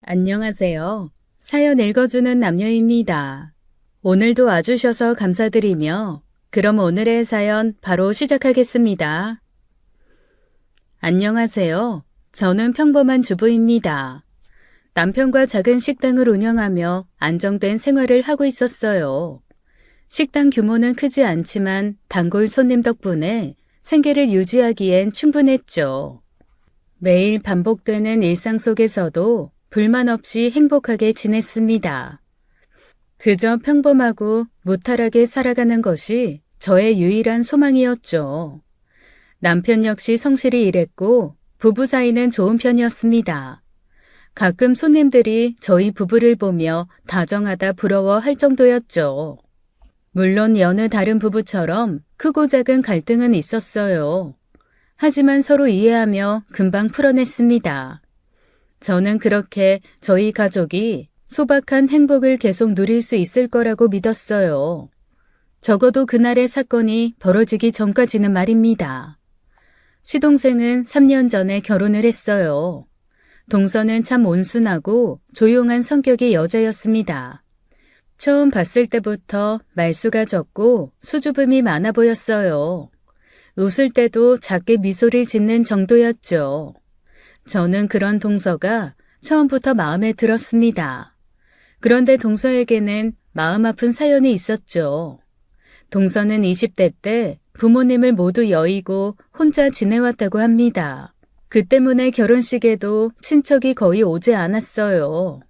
안녕하세요. 사연 읽어주는 남녀입니다. 오늘도 와주셔서 감사드리며 그럼 오늘의 사연 바로 시작하겠습니다. 안녕하세요. 저는 평범한 주부입니다. 남편과 작은 식당을 운영하며 안정된 생활을 하고 있었어요. 식당 규모는 크지 않지만 단골 손님 덕분에 생계를 유지하기엔 충분했죠. 매일 반복되는 일상 속에서도 불만 없이 행복하게 지냈습니다. 그저 평범하고 무탈하게 살아가는 것이 저의 유일한 소망이었죠. 남편 역시 성실히 일했고 부부 사이는 좋은 편이었습니다. 가끔 손님들이 저희 부부를 보며 다정하다 부러워할 정도였죠. 물론 여느 다른 부부처럼 크고 작은 갈등은 있었어요. 하지만 서로 이해하며 금방 풀어냈습니다. 저는 그렇게 저희 가족이 소박한 행복을 계속 누릴 수 있을 거라고 믿었어요. 적어도 그날의 사건이 벌어지기 전까지는 말입니다. 시동생은 3년 전에 결혼을 했어요. 동서는 참 온순하고 조용한 성격의 여자였습니다. 처음 봤을 때부터 말수가 적고 수줍음이 많아 보였어요. 웃을 때도 작게 미소를 짓는 정도였죠. 저는 그런 동서가 처음부터 마음에 들었습니다. 그런데 동서에게는 마음 아픈 사연이 있었죠. 동서는 20대 때 부모님을 모두 여의고 혼자 지내왔다고 합니다. 그 때문에 결혼식에도 친척이 거의 오지 않았어요.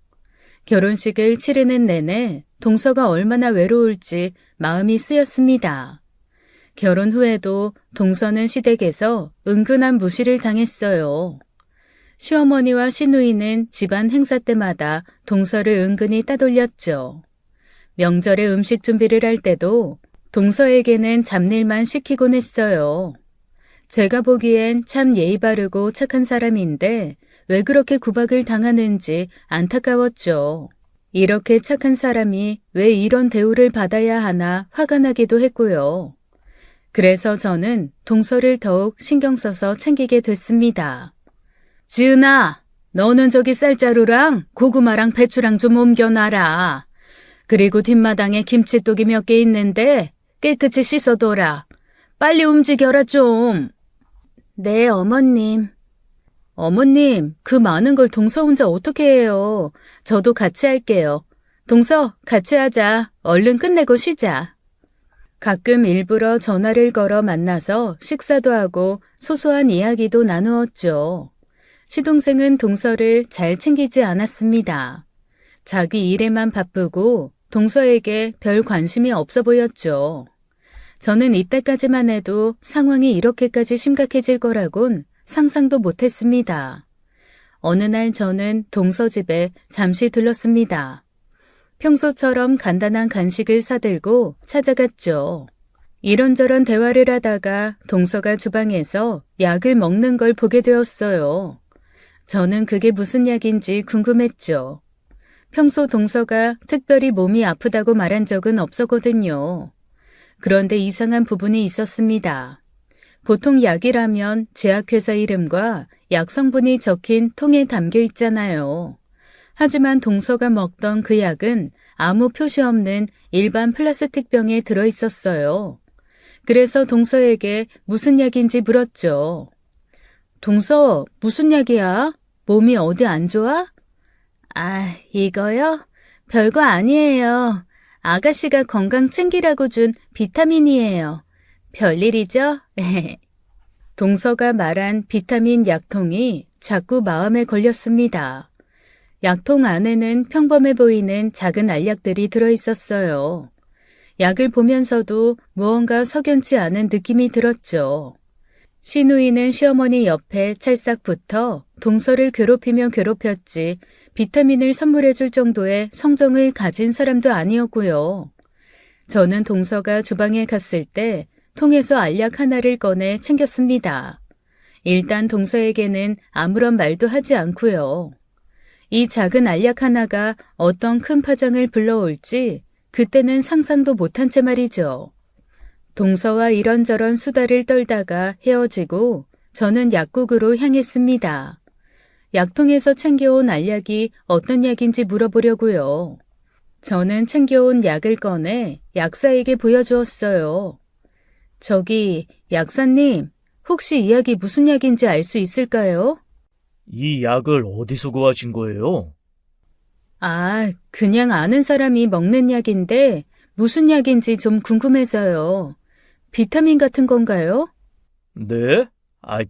결혼식을 치르는 내내 동서가 얼마나 외로울지 마음이 쓰였습니다. 결혼 후에도 동서는 시댁에서 은근한 무시를 당했어요. 시어머니와 시누이는 집안 행사 때마다 동서를 은근히 따돌렸죠. 명절에 음식 준비를 할 때도 동서에게는 잡일만 시키곤 했어요. 제가 보기엔 참 예의 바르고 착한 사람인데 왜 그렇게 구박을 당하는지 안타까웠죠. 이렇게 착한 사람이 왜 이런 대우를 받아야 하나 화가 나기도 했고요. 그래서 저는 동서를 더욱 신경 써서 챙기게 됐습니다. 지은아, 너는 저기 쌀자루랑 고구마랑 배추랑 좀 옮겨놔라. 그리고 뒷마당에 김치독이 몇 개 있는데 깨끗이 씻어둬라. 빨리 움직여라 좀. 네, 어머님. 어머님, 그 많은 걸 동서 혼자 어떻게 해요? 저도 같이 할게요. 동서, 같이 하자. 얼른 끝내고 쉬자. 가끔 일부러 전화를 걸어 만나서 식사도 하고 소소한 이야기도 나누었죠. 시동생은 동서를 잘 챙기지 않았습니다. 자기 일에만 바쁘고 동서에게 별 관심이 없어 보였죠. 저는 이때까지만 해도 상황이 이렇게까지 심각해질 거라곤 상상도 못했습니다. 어느 날 저는 동서 집에 잠시 들렀습니다. 평소처럼 간단한 간식을 사들고 찾아갔죠. 이런저런 대화를 하다가 동서가 주방에서 약을 먹는 걸 보게 되었어요. 저는 그게 무슨 약인지 궁금했죠. 평소 동서가 특별히 몸이 아프다고 말한 적은 없었거든요. 그런데 이상한 부분이 있었습니다. 보통 약이라면 제약회사 이름과 약 성분이 적힌 통에 담겨 있잖아요. 하지만 동서가 먹던 그 약은 아무 표시 없는 일반 플라스틱 병에 들어 있었어요. 그래서 동서에게 무슨 약인지 물었죠. 동서, 무슨 약이야? 몸이 어디 안 좋아? 아, 이거요? 별거 아니에요. 아가씨가 건강 챙기라고 준 비타민이에요. 별일이죠? 동서가 말한 비타민 약통이 자꾸 마음에 걸렸습니다. 약통 안에는 평범해 보이는 작은 알약들이 들어있었어요. 약을 보면서도 무언가 석연치 않은 느낌이 들었죠. 시누이는 시어머니 옆에 찰싹 붙어 동서를 괴롭히면 괴롭혔지 비타민을 선물해 줄 정도의 성정을 가진 사람도 아니었고요. 저는 동서가 주방에 갔을 때 통에서 알약 하나를 꺼내 챙겼습니다. 일단 동서에게는 아무런 말도 하지 않고요. 이 작은 알약 하나가 어떤 큰 파장을 불러올지 그때는 상상도 못한 채 말이죠. 동서와 이런저런 수다를 떨다가 헤어지고 저는 약국으로 향했습니다. 약통에서 챙겨온 알약이 어떤 약인지 물어보려고요. 저는 챙겨온 약을 꺼내 약사에게 보여주었어요. 저기, 약사님, 혹시 이 약이 무슨 약인지 알 수 있을까요? 이 약을 어디서 구하신 거예요? 아, 그냥 아는 사람이 먹는 약인데 무슨 약인지 좀 궁금해서요. 비타민 같은 건가요? 네?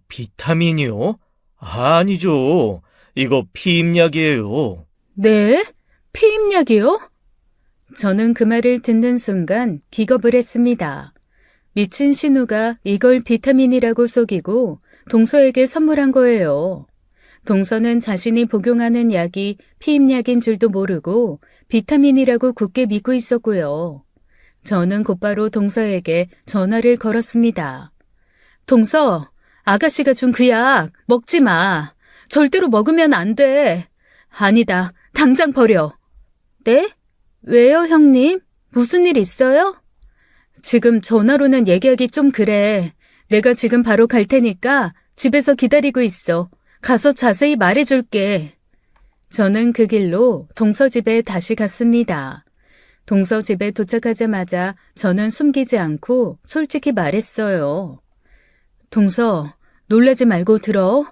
비타민이요? 아니죠. 이거 피임약이에요. 네? 피임약이요? 저는 그 말을 듣는 순간 기겁을 했습니다. 미친 신우가 이걸 비타민이라고 속이고 동서에게 선물한 거예요. 동서는 자신이 복용하는 약이 피임약인 줄도 모르고 비타민이라고 굳게 믿고 있었고요. 저는 곧바로 동서에게 전화를 걸었습니다. 동서, 아가씨가 준 그 약 먹지 마. 절대로 먹으면 안 돼. 아니다, 당장 버려. 네? 왜요, 형님? 무슨 일 있어요? 지금 전화로는 얘기하기 좀 그래. 내가 지금 바로 갈 테니까 집에서 기다리고 있어. 가서 자세히 말해줄게. 저는 그 길로 동서 집에 다시 갔습니다. 동서 집에 도착하자마자 저는 숨기지 않고 솔직히 말했어요. 동서, 놀라지 말고 들어.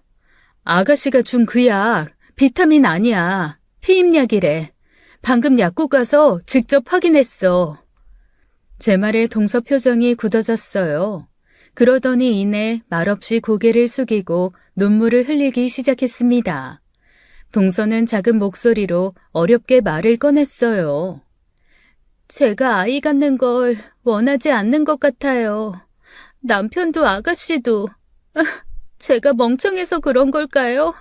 아가씨가 준 그 약, 비타민 아니야. 피임약이래. 방금 약국 가서 직접 확인했어. 제 말에 동서 표정이 굳어졌어요. 그러더니 이내 말없이 고개를 숙이고 눈물을 흘리기 시작했습니다. 동서는 작은 목소리로 어렵게 말을 꺼냈어요. 제가 아이 갖는 걸 원하지 않는 것 같아요. 남편도 아가씨도. 제가 멍청해서 그런 걸까요?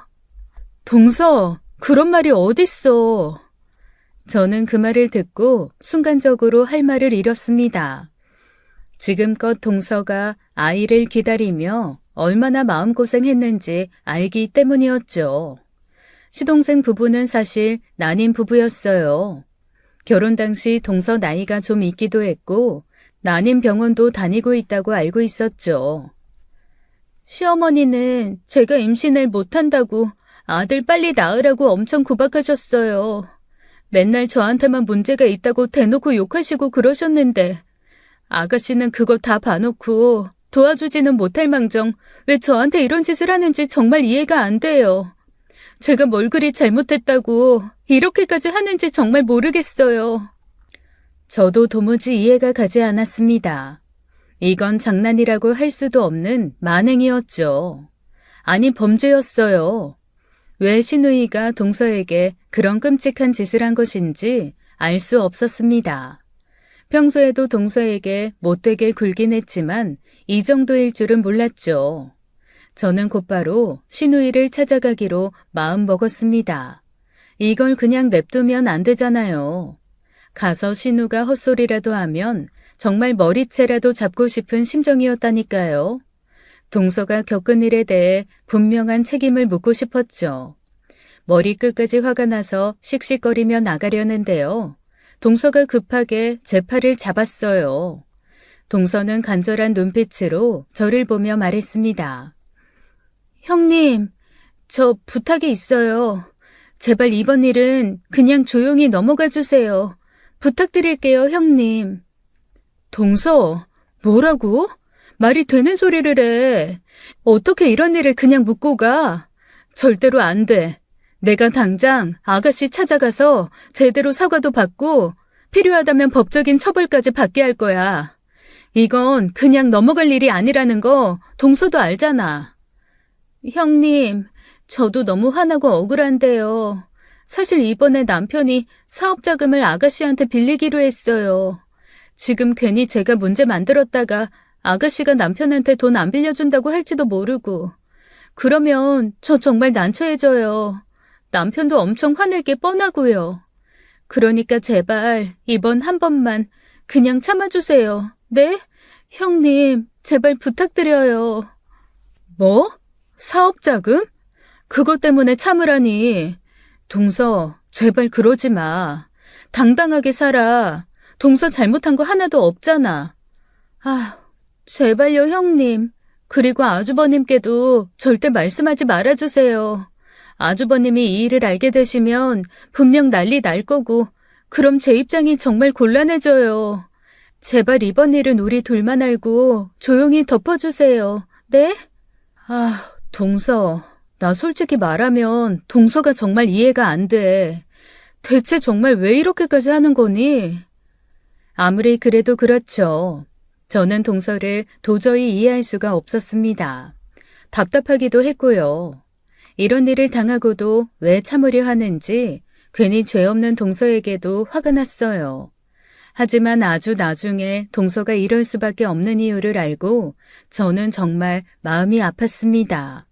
동서, 그런 말이 어딨어. 저는 그 말을 듣고 순간적으로 할 말을 잃었습니다. 지금껏 동서가 아이를 기다리며 얼마나 마음고생했는지 알기 때문이었죠. 시동생 부부는 사실 난임 부부였어요. 결혼 당시 동서 나이가 좀 있기도 했고 난임 병원도 다니고 있다고 알고 있었죠. 시어머니는 제가 임신을 못한다고 아들 빨리 낳으라고 엄청 구박하셨어요. 맨날 저한테만 문제가 있다고 대놓고 욕하시고 그러셨는데 아가씨는 그거 다 봐놓고 도와주지는 못할 망정 왜 저한테 이런 짓을 하는지 정말 이해가 안 돼요. 제가 뭘 그리 잘못했다고 이렇게까지 하는지 정말 모르겠어요. 저도 도무지 이해가 가지 않았습니다. 이건 장난이라고 할 수도 없는 만행이었죠. 아니 범죄였어요. 왜 신우이가 동서에게 그런 끔찍한 짓을 한 것인지 알 수 없었습니다. 평소에도 동서에게 못되게 굴긴 했지만 이 정도일 줄은 몰랐죠. 저는 곧바로 신우이를 찾아가기로 마음먹었습니다. 이걸 그냥 냅두면 안 되잖아요. 가서 신우가 헛소리라도 하면 정말 머리채라도 잡고 싶은 심정이었다니까요. 동서가 겪은 일에 대해 분명한 책임을 묻고 싶었죠. 머리끝까지 화가 나서 씩씩거리며 나가려는데요. 동서가 급하게 제 팔을 잡았어요. 동서는 간절한 눈빛으로 저를 보며 말했습니다. 형님, 저 부탁이 있어요. 제발 이번 일은 그냥 조용히 넘어가 주세요. 부탁드릴게요, 형님. 동서, 뭐라고? 말이 되는 소리를 해. 어떻게 이런 일을 그냥 묻고 가? 절대로 안 돼. 내가 당장 아가씨 찾아가서 제대로 사과도 받고 필요하다면 법적인 처벌까지 받게 할 거야. 이건 그냥 넘어갈 일이 아니라는 거 동서도 알잖아. 형님, 저도 너무 화나고 억울한데요. 사실 이번에 남편이 사업 자금을 아가씨한테 빌리기로 했어요. 지금 괜히 제가 문제 만들었다가 아가씨가 남편한테 돈 안 빌려준다고 할지도 모르고. 그러면 저 정말 난처해져요. 남편도 엄청 화낼 게 뻔하고요. 그러니까 제발 이번 한 번만 그냥 참아주세요. 네? 형님, 제발 부탁드려요. 뭐? 사업자금? 그것 때문에 참으라니. 동서, 제발 그러지 마. 당당하게 살아. 동서 잘못한 거 하나도 없잖아. 아, 제발요, 형님. 그리고 아주버님께도 절대 말씀하지 말아주세요. 아주버님이 이 일을 알게 되시면 분명 난리 날 거고, 그럼 제 입장이 정말 곤란해져요. 제발 이번 일은 우리 둘만 알고 조용히 덮어주세요. 네? 동서. 나 솔직히 말하면 동서가 정말 이해가 안 돼. 대체 정말 왜 이렇게까지 하는 거니? 아무리 그래도 그렇죠. 저는 동서를 도저히 이해할 수가 없었습니다. 답답하기도 했고요. 이런 일을 당하고도 왜 참으려 하는지 괜히 죄 없는 동서에게도 화가 났어요. 하지만 아주 나중에 동서가 이럴 수밖에 없는 이유를 알고 저는 정말 마음이 아팠습니다.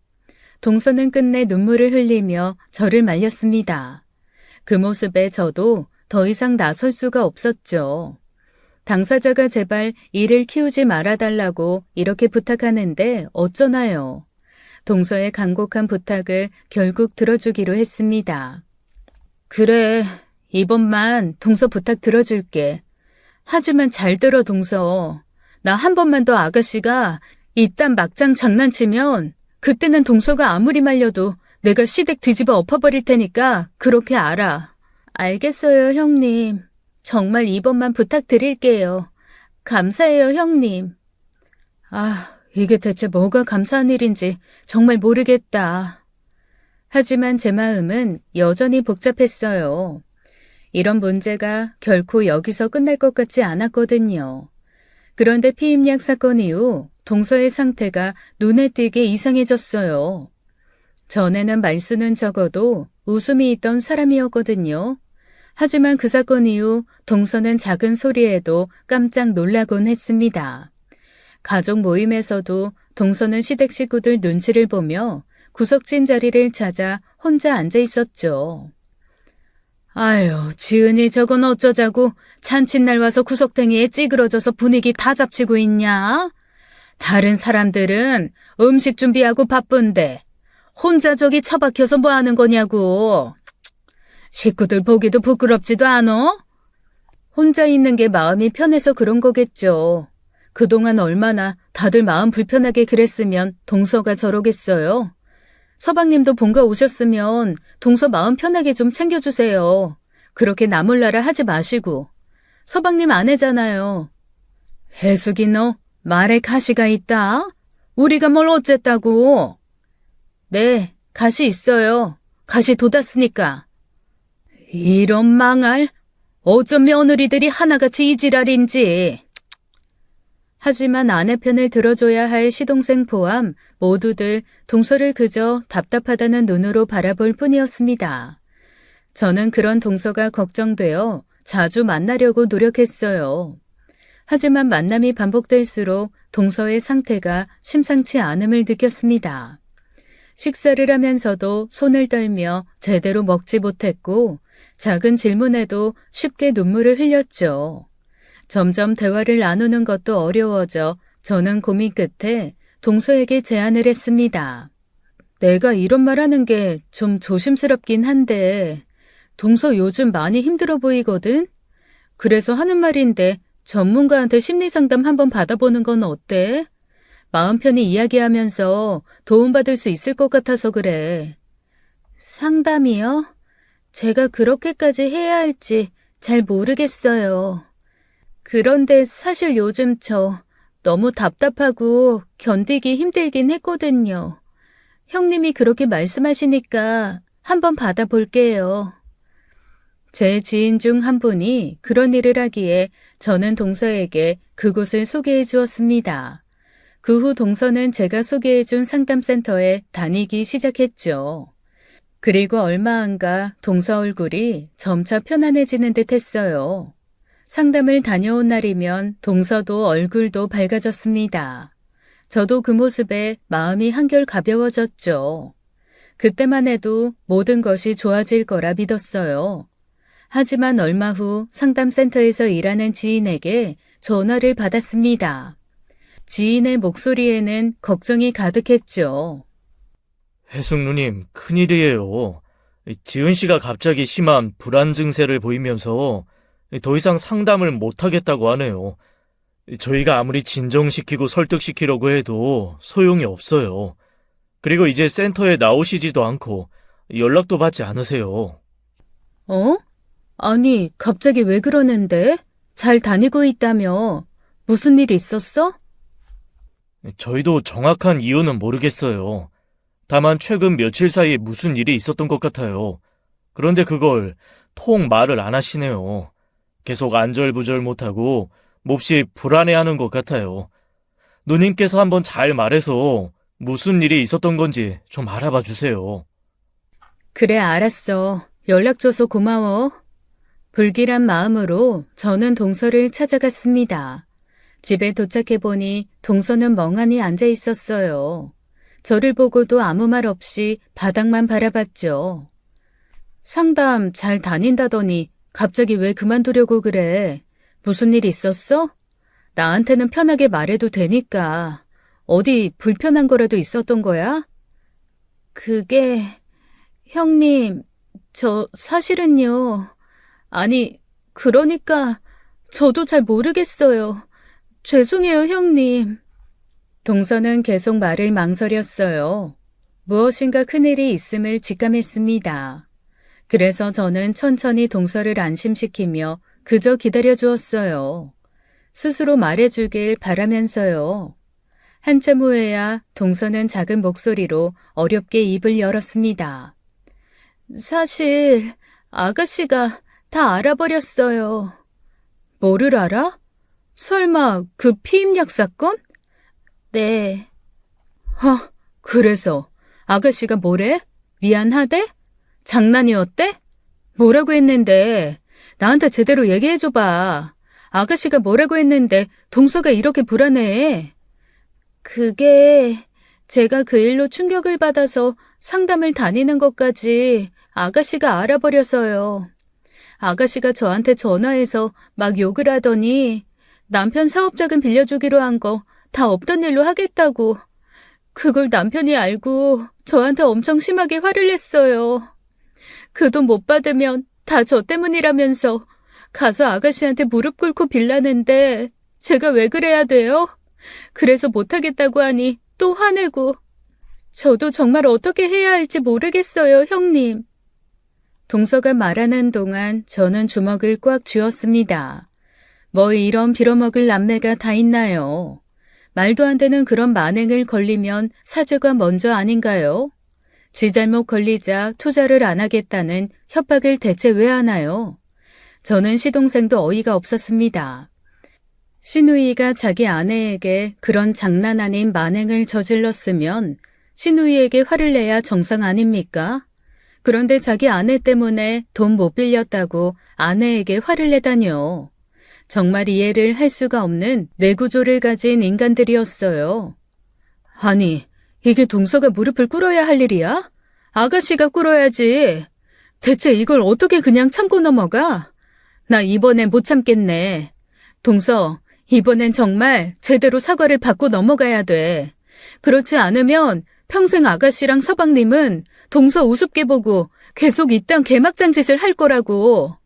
동서는 끝내 눈물을 흘리며 저를 말렸습니다. 그 모습에 저도 더 이상 나설 수가 없었죠. 당사자가 제발 일을 키우지 말아달라고 이렇게 부탁하는데 어쩌나요? 동서의 간곡한 부탁을 결국 들어주기로 했습니다. 그래, 이번만 동서 부탁 들어줄게. 하지만 잘 들어, 동서. 나 한 번만 더 아가씨가 이딴 막장 장난치면 그때는 동서가 아무리 말려도 내가 시댁 뒤집어 엎어버릴 테니까 그렇게 알아. 알겠어요, 형님. 정말 이번만 부탁드릴게요. 감사해요, 형님. 이게 대체 뭐가 감사한 일인지 정말 모르겠다. 하지만 제 마음은 여전히 복잡했어요. 이런 문제가 결코 여기서 끝날 것 같지 않았거든요. 그런데 피임약 사건 이후 동서의 상태가 눈에 띄게 이상해졌어요. 전에는 말수는 적어도 웃음이 있던 사람이었거든요. 하지만 그 사건 이후 동서는 작은 소리에도 깜짝 놀라곤 했습니다. 가족 모임에서도 동서는 시댁 식구들 눈치를 보며 구석진 자리를 찾아 혼자 앉아 있었죠. 아유, 지은이 저건 어쩌자고 잔칫날 와서 구석탱이에 찌그러져서 분위기 다 잡치고 있냐? 다른 사람들은 음식 준비하고 바쁜데 혼자 저기 처박혀서 뭐 하는 거냐고. 식구들 보기도 부끄럽지도 않어? 혼자 있는 게 마음이 편해서 그런 거겠죠. 그동안 얼마나 다들 마음 불편하게 그랬으면 동서가 저러겠어요. 서방님도 본가 오셨으면 동서 마음 편하게 좀 챙겨주세요. 그렇게 나몰라라 하지 마시고. 서방님 아내잖아요. 해숙이 너 말에 가시가 있다? 우리가 뭘 어쨌다고? 네, 가시 있어요. 가시 돋았으니까. 이런 망할. 어쩜 며느리들이 하나같이 이 지랄인지. 하지만 아내 편을 들어줘야 할 시동생 포함 모두들 동서를 그저 답답하다는 눈으로 바라볼 뿐이었습니다. 저는 그런 동서가 걱정되어 자주 만나려고 노력했어요. 하지만 만남이 반복될수록 동서의 상태가 심상치 않음을 느꼈습니다. 식사를 하면서도 손을 떨며 제대로 먹지 못했고 작은 질문에도 쉽게 눈물을 흘렸죠. 점점 대화를 나누는 것도 어려워져 저는 고민 끝에 동서에게 제안을 했습니다. 내가 이런 말 하는 게 좀 조심스럽긴 한데 동서 요즘 많이 힘들어 보이거든? 그래서 하는 말인데 전문가한테 심리상담 한번 받아보는 건 어때? 마음 편히 이야기하면서 도움받을 수 있을 것 같아서 그래. 상담이요? 제가 그렇게까지 해야 할지 잘 모르겠어요. 그런데 사실 요즘 저 너무 답답하고 견디기 힘들긴 했거든요. 형님이 그렇게 말씀하시니까 한번 받아볼게요. 제 지인 중 한 분이 그런 일을 하기에 저는 동서에게 그곳을 소개해 주었습니다. 그 후 동서는 제가 소개해 준 상담센터에 다니기 시작했죠. 그리고 얼마 안 가 동서 얼굴이 점차 편안해지는 듯 했어요. 상담을 다녀온 날이면 동서도 얼굴도 밝아졌습니다. 저도 그 모습에 마음이 한결 가벼워졌죠. 그때만 해도 모든 것이 좋아질 거라 믿었어요. 하지만 얼마 후 상담센터에서 일하는 지인에게 전화를 받았습니다. 지인의 목소리에는 걱정이 가득했죠. 해숙 누님, 큰일이에요. 지은 씨가 갑자기 심한 불안 증세를 보이면서 더 이상 상담을 못하겠다고 하네요. 저희가 아무리 진정시키고 설득시키려고 해도 소용이 없어요. 그리고 이제 센터에 나오시지도 않고 연락도 받지 않으세요. 어? 아니, 갑자기 왜 그러는데? 잘 다니고 있다며. 무슨 일 있었어? 저희도 정확한 이유는 모르겠어요. 다만 최근 며칠 사이에 무슨 일이 있었던 것 같아요. 그런데 그걸 통 말을 안 하시네요. 계속 안절부절 못하고 몹시 불안해하는 것 같아요. 누님께서 한번 잘 말해서 무슨 일이 있었던 건지 좀 알아봐 주세요. 그래, 알았어. 연락줘서 고마워. 불길한 마음으로 저는 동서를 찾아갔습니다. 집에 도착해보니 동서는 멍하니 앉아 있었어요. 저를 보고도 아무 말 없이 바닥만 바라봤죠. 상담 잘 다닌다더니 갑자기 왜 그만두려고 그래? 무슨 일 있었어? 나한테는 편하게 말해도 되니까. 어디 불편한 거라도 있었던 거야? 그게, 형님, 저 사실은요. 아니, 그러니까 저도 잘 모르겠어요. 죄송해요, 형님. 동서는 계속 말을 망설였어요. 무엇인가 큰일이 있음을 직감했습니다. 그래서 저는 천천히 동서를 안심시키며 그저 기다려 주었어요. 스스로 말해주길 바라면서요. 한참 후에야 동서는 작은 목소리로 어렵게 입을 열었습니다. 사실 아가씨가 다 알아버렸어요. 뭐를 알아? 설마 그 피임약 사건? 네. 그래서 아가씨가 뭐래? 미안하대? 장난이었대? 뭐라고 했는데? 나한테 제대로 얘기해줘봐. 아가씨가 뭐라고 했는데 동서가 이렇게 불안해? 그게 제가 그 일로 충격을 받아서 상담을 다니는 것까지 아가씨가 알아버려서요. 아가씨가 저한테 전화해서 막 욕을 하더니 남편 사업자금 빌려주기로 한 거 다 없던 일로 하겠다고. 그걸 남편이 알고 저한테 엄청 심하게 화를 냈어요. 그 돈 못 받으면 다 저 때문이라면서 가서 아가씨한테 무릎 꿇고 빌라는데 제가 왜 그래야 돼요? 그래서 못하겠다고 하니 또 화내고. 저도 정말 어떻게 해야 할지 모르겠어요, 형님. 동서가 말하는 동안 저는 주먹을 꽉 쥐었습니다. 뭐 이런 빌어먹을 남매가 다 있나요? 말도 안 되는 그런 만행을 걸리면 사죄가 먼저 아닌가요? 지 잘못 걸리자 투자를 안 하겠다는 협박을 대체 왜 하나요? 저는 시동생도 어이가 없었습니다. 시누이가 자기 아내에게 그런 장난 아닌 만행을 저질렀으면 시누이에게 화를 내야 정상 아닙니까? 그런데 자기 아내 때문에 돈 못 빌렸다고 아내에게 화를 내다뇨. 정말 이해를 할 수가 없는 뇌구조를 가진 인간들이었어요. 아니, 이게 동서가 무릎을 꿇어야 할 일이야? 아가씨가 꿇어야지. 대체 이걸 어떻게 그냥 참고 넘어가? 나 이번엔 못 참겠네. 동서, 이번엔 정말 제대로 사과를 받고 넘어가야 돼. 그렇지 않으면 평생 아가씨랑 서방님은 동서 우습게 보고 계속 이딴 개막장 짓을 할 거라고.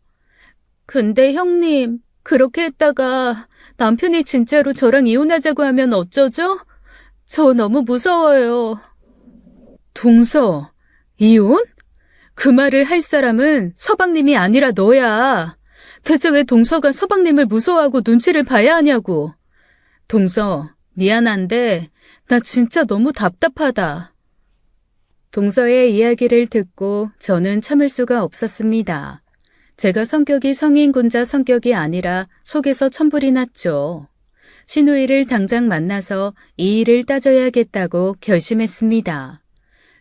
근데 형님, 그렇게 했다가 남편이 진짜로 저랑 이혼하자고 하면 어쩌죠? 저 너무 무서워요. 동서, 이혼? 그 말을 할 사람은 서방님이 아니라 너야. 대체 왜 동서가 서방님을 무서워하고 눈치를 봐야 하냐고. 동서, 미안한데 나 진짜 너무 답답하다. 동서의 이야기를 듣고 저는 참을 수가 없었습니다. 제가 성격이 성인군자 성격이 아니라 속에서 천불이 났죠. 시누이를 당장 만나서 이 일을 따져야겠다고 결심했습니다.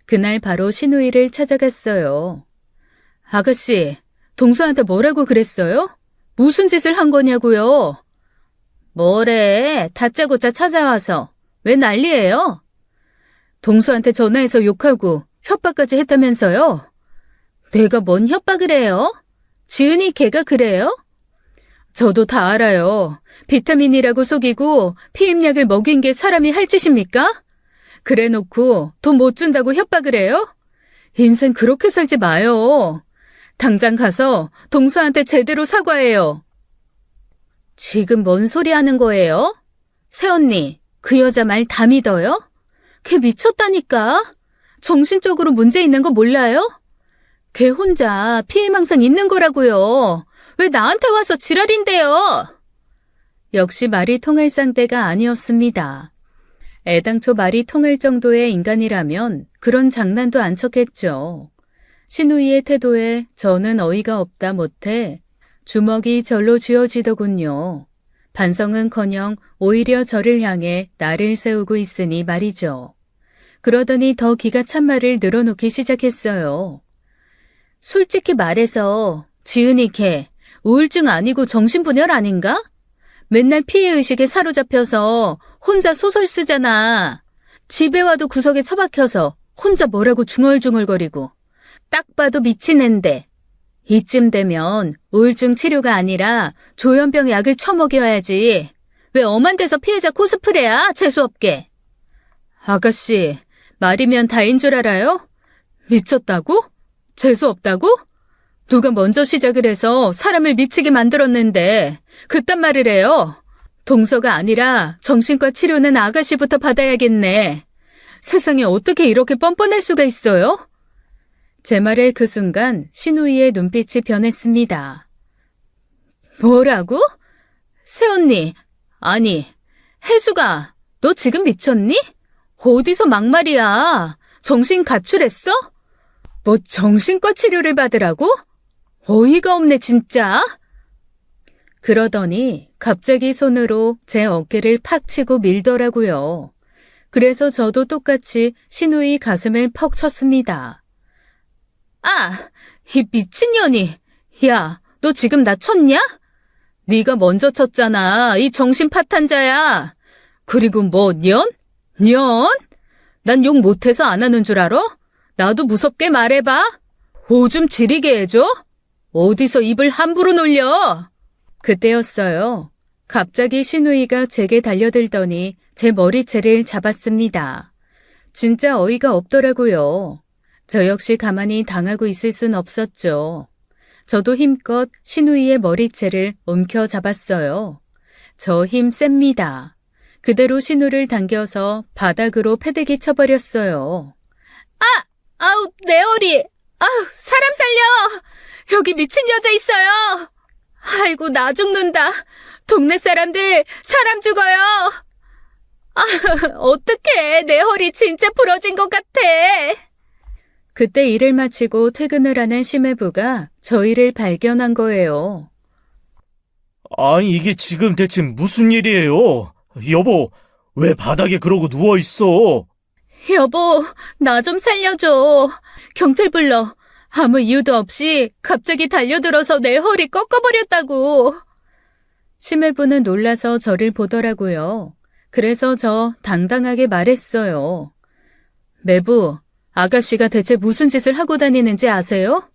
그날 바로 시누이를 찾아갔어요. 아가씨, 동서한테 뭐라고 그랬어요? 무슨 짓을 한 거냐고요? 뭐래, 다짜고짜 찾아와서. 왜 난리예요? 동서한테 전화해서 욕하고 협박까지 했다면서요? 내가 뭔 협박을 해요? 지은이 걔가 그래요? 저도 다 알아요. 비타민이라고 속이고 피임약을 먹인 게 사람이 할 짓입니까? 그래 놓고 돈 못 준다고 협박을 해요? 인생 그렇게 살지 마요. 당장 가서 동서한테 제대로 사과해요. 지금 뭔 소리 하는 거예요? 새언니, 그 여자 말 다 믿어요? 걔 미쳤다니까. 정신적으로 문제 있는 거 몰라요? 걔 혼자 피해망상 있는 거라고요. 왜 나한테 와서 지랄인데요? 역시 말이 통할 상대가 아니었습니다. 애당초 말이 통할 정도의 인간이라면 그런 장난도 안 쳤겠죠. 신우이의 태도에 저는 어이가 없다 못해 주먹이 절로 쥐어지더군요. 반성은커녕 오히려 저를 향해 나를 세우고 있으니 말이죠. 그러더니 더 기가 찬 말을 늘어놓기 시작했어요. 솔직히 말해서 지은이 걔 우울증 아니고 정신분열 아닌가? 맨날 피해의식에 사로잡혀서 혼자 소설 쓰잖아. 집에 와도 구석에 처박혀서 혼자 뭐라고 중얼중얼거리고. 딱 봐도 미친 앤데. 이쯤 되면 우울증 치료가 아니라 조현병 약을 처먹여야지. 왜 엄한 데서 피해자 코스프레야? 재수없게. 아가씨, 말이면 다인 줄 알아요? 미쳤다고? 재수없다고? 누가 먼저 시작을 해서 사람을 미치게 만들었는데 그딴 말을 해요. 동서가 아니라 정신과 치료는 아가씨부터 받아야겠네. 세상에 어떻게 이렇게 뻔뻔할 수가 있어요? 제 말의 그 순간 신우이의 눈빛이 변했습니다. 뭐라고? 새언니, 아니, 혜수가 너 지금 미쳤니? 어디서 막말이야? 정신 가출했어? 뭐 정신과 치료를 받으라고? 어이가 없네 진짜. 그러더니 갑자기 손으로 제 어깨를 팍 치고 밀더라고요. 그래서 저도 똑같이 신우이 가슴을 퍽 쳤습니다. 아, 이 미친년이. 야, 너 지금 나 쳤냐? 네가 먼저 쳤잖아. 이 정신 파탄자야. 그리고 뭐 년? 년? 난 욕 못해서 안 하는 줄 알아? 나도 무섭게 말해봐. 오줌 지리게 해줘? 어디서 입을 함부로 놀려? 그때였어요. 갑자기 신우이가 제게 달려들더니 제 머리채를 잡았습니다. 진짜 어이가 없더라고요. 저 역시 가만히 당하고 있을 순 없었죠. 저도 힘껏 신우이의 머리채를 움켜잡았어요. 저 힘 셉니다. 그대로 신우를 당겨서 바닥으로 패대기 쳐버렸어요. 아우, 내 허리. 아우, 사람 살려. 여기 미친 여자 있어요. 아이고, 나 죽는다. 동네 사람들, 사람 죽어요. 아, 어떡해. 내 허리 진짜 부러진 것 같아. 그때 일을 마치고 퇴근을 하는 심해부가 저희를 발견한 거예요. 아니, 이게 지금 대체 무슨 일이에요? 여보, 왜 바닥에 그러고 누워있어? 여보, 나 좀 살려줘. 경찰 불러. 아무 이유도 없이 갑자기 달려들어서 내 허리 꺾어버렸다고. 심해부는 놀라서 저를 보더라고요. 그래서 저 당당하게 말했어요. 매부, 아가씨가 대체 무슨 짓을 하고 다니는지 아세요?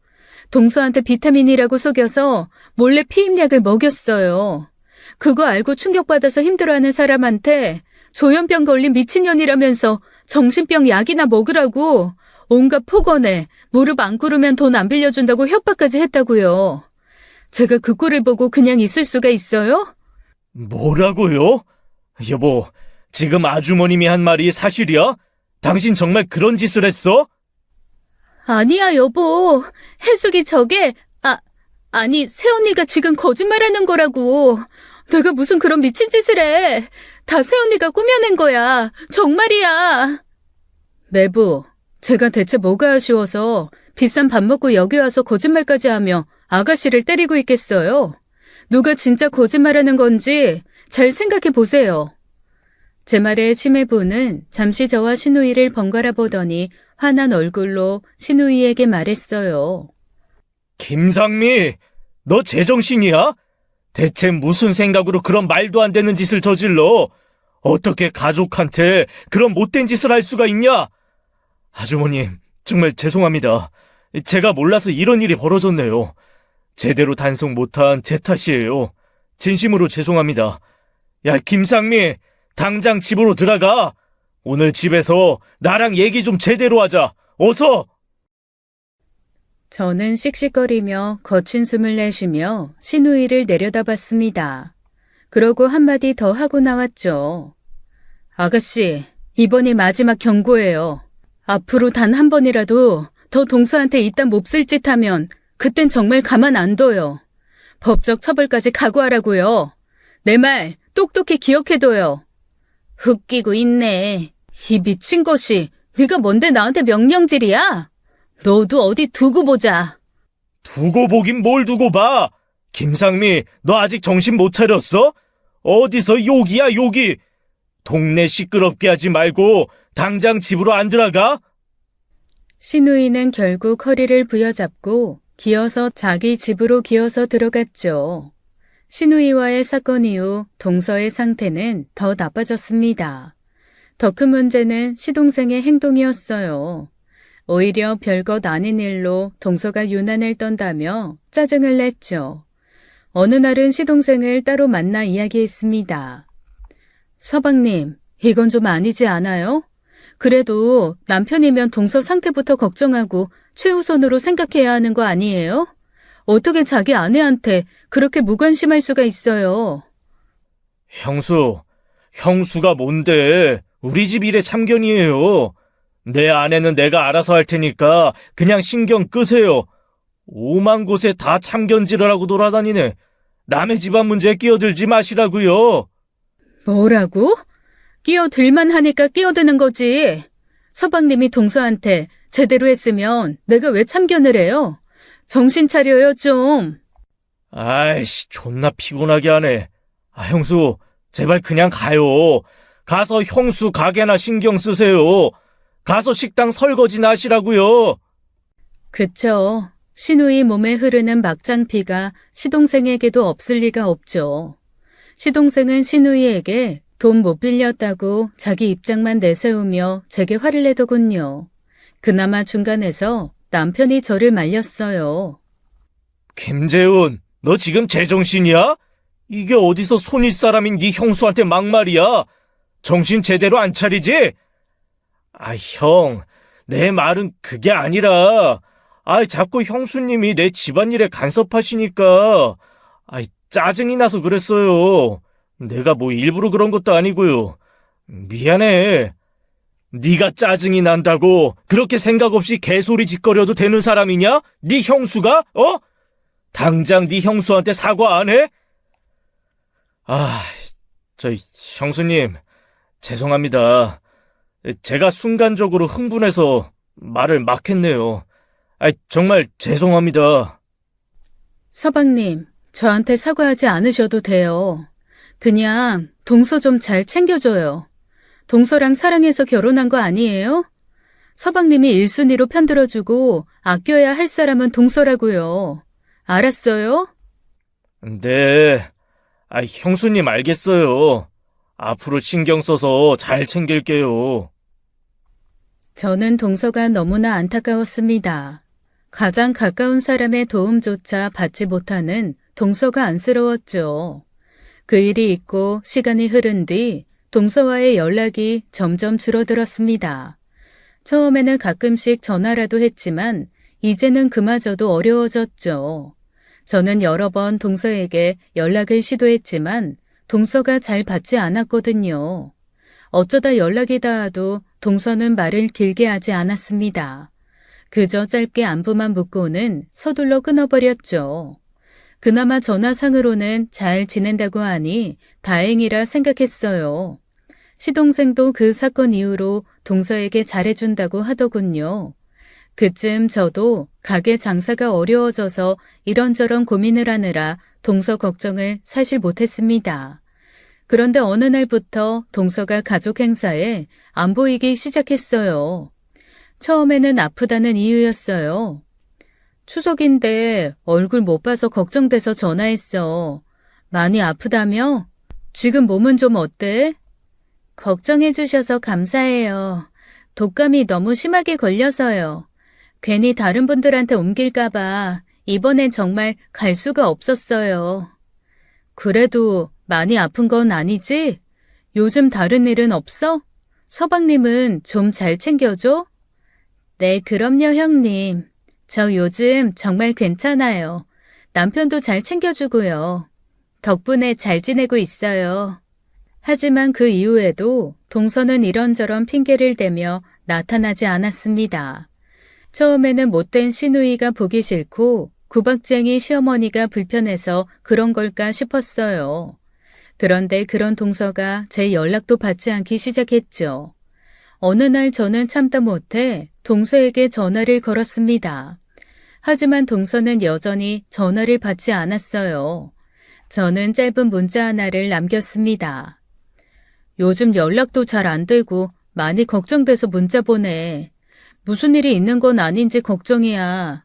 동서한테 비타민이라고 속여서 몰래 피임약을 먹였어요. 그거 알고 충격받아서 힘들어하는 사람한테 조현병 걸린 미친년이라면서 정신병 약이나 먹으라고 온갖 폭언에 무릎 안 꿇으면 돈 안 빌려준다고 협박까지 했다고요. 제가 그 꼴을 보고 그냥 있을 수가 있어요? 뭐라고요? 여보, 지금 아주머님이 한 말이 사실이야? 당신 정말 그런 짓을 했어? 아니야, 여보. 혜숙이 저게, 아니, 새언니가 지금 거짓말하는 거라고. 내가 무슨 그런 미친 짓을 해. 다 새언니가 꾸며낸 거야. 정말이야. 매부, 제가 대체 뭐가 아쉬워서 비싼 밥 먹고 여기 와서 거짓말까지 하며 아가씨를 때리고 있겠어요? 누가 진짜 거짓말하는 건지 잘 생각해 보세요. 제 말에 심해부는 잠시 저와 신우이를 번갈아 보더니 화난 얼굴로 신우이에게 말했어요. 김상미, 너 제정신이야? 대체 무슨 생각으로 그런 말도 안 되는 짓을 저질러? 어떻게 가족한테 그런 못된 짓을 할 수가 있냐? 아주머님, 정말 죄송합니다. 제가 몰라서 이런 일이 벌어졌네요. 제대로 단속 못한 제 탓이에요. 진심으로 죄송합니다. 야, 김상미, 당장 집으로 들어가. 오늘 집에서 나랑 얘기 좀 제대로 하자. 어서! 저는 씩씩거리며 거친 숨을 내쉬며 신우이를 내려다봤습니다. 그러고 한마디 더 하고 나왔죠. 아가씨, 이번이 마지막 경고예요. 앞으로 단 한 번이라도 더 동서한테 이딴 몹쓸 짓 하면 그땐 정말 가만 안 둬요. 법적 처벌까지 각오하라고요. 내 말 똑똑히 기억해둬요. 웃기고 있네. 이 미친 것이 네가 뭔데 나한테 명령질이야? 너도 어디 두고 보자. 두고 보긴 뭘 두고 봐. 김상미, 너 아직 정신 못 차렸어? 어디서 욕이야, 욕이. 동네 시끄럽게 하지 말고 당장 집으로 안 들어가? 신우이는 결국 허리를 부여잡고 기어서 자기 집으로 기어서 들어갔죠. 신우이와의 사건 이후 동서의 상태는 더 나빠졌습니다. 더 큰 문제는 시동생의 행동이었어요. 오히려 별것 아닌 일로 동서가 유난을 떤다며 짜증을 냈죠. 어느 날은 시동생을 따로 만나 이야기했습니다. 서방님, 이건 좀 아니지 않아요? 그래도 남편이면 동서 상태부터 걱정하고 최우선으로 생각해야 하는 거 아니에요? 어떻게 자기 아내한테 그렇게 무관심할 수가 있어요? 형수가 뭔데? 우리 집 일에 참견이에요. 내 아내는 내가 알아서 할 테니까 그냥 신경 끄세요. 오만 곳에 다 참견질을 하고 돌아다니네. 남의 집안 문제에 끼어들지 마시라고요. 뭐라고? 끼어들만 하니까 끼어드는 거지. 서방님이 동서한테 제대로 했으면 내가 왜 참견을 해요? 정신 차려요 좀. 아이씨, 존나 피곤하게 하네. 형수, 제발 그냥 가요. 가서 형수 가게나 신경 쓰세요. 가서 식당 설거지나 하시라고요. 그쵸. 신우이 몸에 흐르는 막장피가 시동생에게도 없을 리가 없죠. 시동생은 신우이에게 돈 못 빌렸다고 자기 입장만 내세우며 제게 화를 내더군요. 그나마 중간에서 남편이 저를 말렸어요. 김재훈, 너 지금 제정신이야? 이게 어디서 손윗 사람인 네 형수한테 막말이야? 정신 제대로 안 차리지? 형, 내 말은 그게 아니라, 자꾸 형수님이 내 집안일에 간섭하시니까, 짜증이 나서 그랬어요. 내가 뭐 일부러 그런 것도 아니고요. 미안해. 네가 짜증이 난다고 그렇게 생각 없이 개소리 짓거려도 되는 사람이냐? 네 형수가? 당장 네 형수한테 사과 안 해? 형수님, 죄송합니다. 제가 순간적으로 흥분해서 말을 막 했네요. 정말 죄송합니다. 서방님, 저한테 사과하지 않으셔도 돼요. 그냥 동서 좀 잘 챙겨줘요. 동서랑 사랑해서 결혼한 거 아니에요? 서방님이 1순위로 편들어주고 아껴야 할 사람은 동서라고요. 알았어요? 네. 형수님 알겠어요. 앞으로 신경 써서 잘 챙길게요. 저는 동서가 너무나 안타까웠습니다. 가장 가까운 사람의 도움조차 받지 못하는 동서가 안쓰러웠죠. 그 일이 있고 시간이 흐른 뒤 동서와의 연락이 점점 줄어들었습니다. 처음에는 가끔씩 전화라도 했지만 이제는 그마저도 어려워졌죠. 저는 여러 번 동서에게 연락을 시도했지만 동서가 잘 받지 않았거든요. 어쩌다 연락이 닿아도 동서는 말을 길게 하지 않았습니다. 그저 짧게 안부만 묻고는 서둘러 끊어버렸죠. 그나마 전화상으로는 잘 지낸다고 하니 다행이라 생각했어요. 시동생도 그 사건 이후로 동서에게 잘해준다고 하더군요. 그쯤 저도 가게 장사가 어려워져서 이런저런 고민을 하느라 동서 걱정을 사실 못했습니다. 그런데 어느 날부터 동서가 가족 행사에 안 보이기 시작했어요. 처음에는 아프다는 이유였어요. 추석인데 얼굴 못 봐서 걱정돼서 전화했어. 많이 아프다며? 지금 몸은 좀 어때? 걱정해 주셔서 감사해요. 독감이 너무 심하게 걸려서요. 괜히 다른 분들한테 옮길까봐 이번엔 정말 갈 수가 없었어요. 그래도 많이 아픈 건 아니지? 요즘 다른 일은 없어? 서방님은 좀 잘 챙겨줘? 네, 그럼요, 형님. 저 요즘 정말 괜찮아요. 남편도 잘 챙겨주고요. 덕분에 잘 지내고 있어요. 하지만 그 이후에도 동서는 이런저런 핑계를 대며 나타나지 않았습니다. 처음에는 못된 시누이가 보기 싫고 구박쟁이 시어머니가 불편해서 그런 걸까 싶었어요. 그런데 그런 동서가 제 연락도 받지 않기 시작했죠. 어느 날 저는 참다 못해 동서에게 전화를 걸었습니다. 하지만 동서는 여전히 전화를 받지 않았어요. 저는 짧은 문자 하나를 남겼습니다. 요즘 연락도 잘 안 되고 많이 걱정돼서 문자 보내. 무슨 일이 있는 건 아닌지 걱정이야.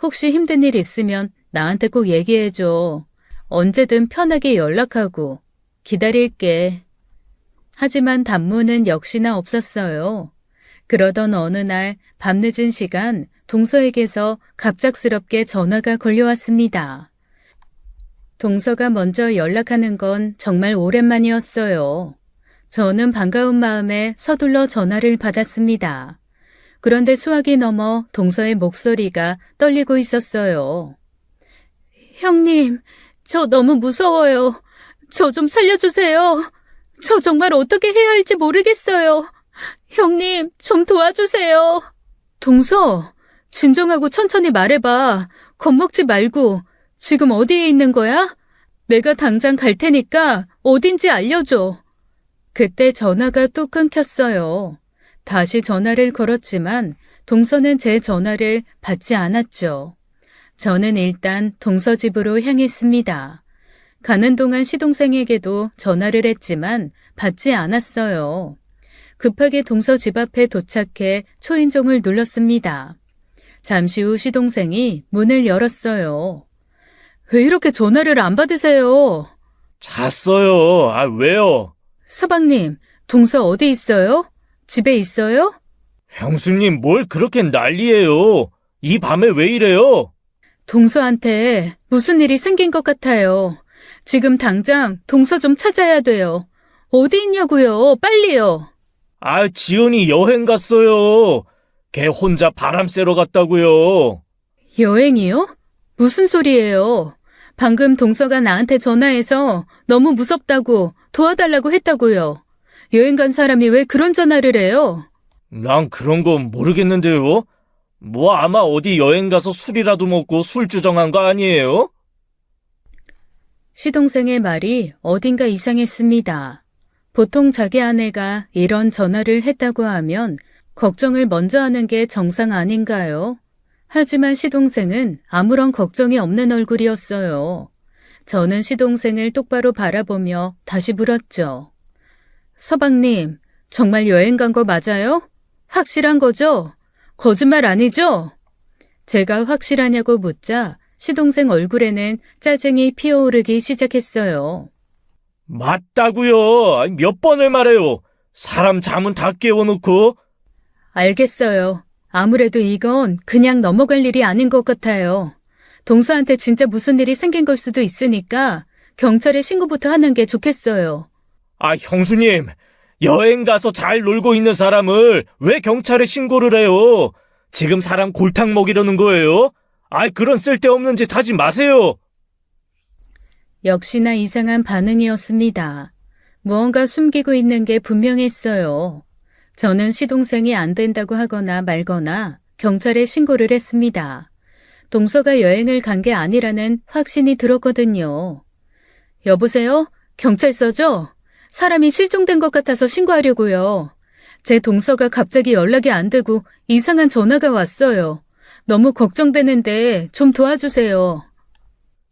혹시 힘든 일 있으면 나한테 꼭 얘기해줘. 언제든 편하게 연락하고 기다릴게. 하지만 답문은 역시나 없었어요. 그러던 어느 날 밤늦은 시간 동서에게서 갑작스럽게 전화가 걸려왔습니다. 동서가 먼저 연락하는 건 정말 오랜만이었어요. 저는 반가운 마음에 서둘러 전화를 받았습니다. 그런데 수화기 넘어 동서의 목소리가 떨리고 있었어요. 형님, 저 너무 무서워요. 저 좀 살려주세요. 저 정말 어떻게 해야 할지 모르겠어요. 형님, 좀 도와주세요. 동서, 진정하고 천천히 말해봐. 겁먹지 말고. 지금 어디에 있는 거야? 내가 당장 갈 테니까 어딘지 알려줘. 그때 전화가 또 끊겼어요. 다시 전화를 걸었지만 동서는 제 전화를 받지 않았죠. 저는 일단 동서 집으로 향했습니다. 가는 동안 시동생에게도 전화를 했지만 받지 않았어요. 급하게 동서 집 앞에 도착해 초인종을 눌렀습니다. 잠시 후 시동생이 문을 열었어요. 왜 이렇게 전화를 안 받으세요? 잤어요. 아, 왜요? 서방님, 동서 어디 있어요? 집에 있어요? 형수님, 뭘 그렇게 난리예요? 이 밤에 왜 이래요? 동서한테 무슨 일이 생긴 것 같아요. 지금 당장 동서 좀 찾아야 돼요. 어디 있냐고요? 빨리요. 아, 지연이 여행 갔어요. 걔 혼자 바람 쐬러 갔다고요. 여행이요? 무슨 소리예요? 방금 동서가 나한테 전화해서 너무 무섭다고 도와달라고 했다고요. 여행 간 사람이 왜 그런 전화를 해요? 난 그런 건 모르겠는데요. 뭐 아마 어디 여행 가서 술이라도 먹고 술주정한 거 아니에요? 시동생의 말이 어딘가 이상했습니다. 보통 자기 아내가 이런 전화를 했다고 하면 걱정을 먼저 하는 게 정상 아닌가요? 하지만 시동생은 아무런 걱정이 없는 얼굴이었어요. 저는 시동생을 똑바로 바라보며 다시 물었죠. 서방님, 정말 여행 간 거 맞아요? 확실한 거죠? 거짓말 아니죠? 제가 확실하냐고 묻자 시동생 얼굴에는 짜증이 피어오르기 시작했어요. 맞다고요. 몇 번을 말해요. 사람 잠은 다 깨워놓고. 알겠어요. 아무래도 이건 그냥 넘어갈 일이 아닌 것 같아요. 동서한테 진짜 무슨 일이 생긴 걸 수도 있으니까 경찰에 신고부터 하는 게 좋겠어요. 아, 형수님. 여행 가서 잘 놀고 있는 사람을 왜 경찰에 신고를 해요? 지금 사람 골탕 먹이려는 거예요? 아, 그런 쓸데없는 짓 하지 마세요. 역시나 이상한 반응이었습니다. 무언가 숨기고 있는 게 분명했어요. 저는 시동생이 안 된다고 하거나 말거나 경찰에 신고를 했습니다. 동서가 여행을 간 게 아니라는 확신이 들었거든요. 여보세요? 경찰서죠? 사람이 실종된 것 같아서 신고하려고요. 제 동서가 갑자기 연락이 안 되고 이상한 전화가 왔어요. 너무 걱정되는데 좀 도와주세요.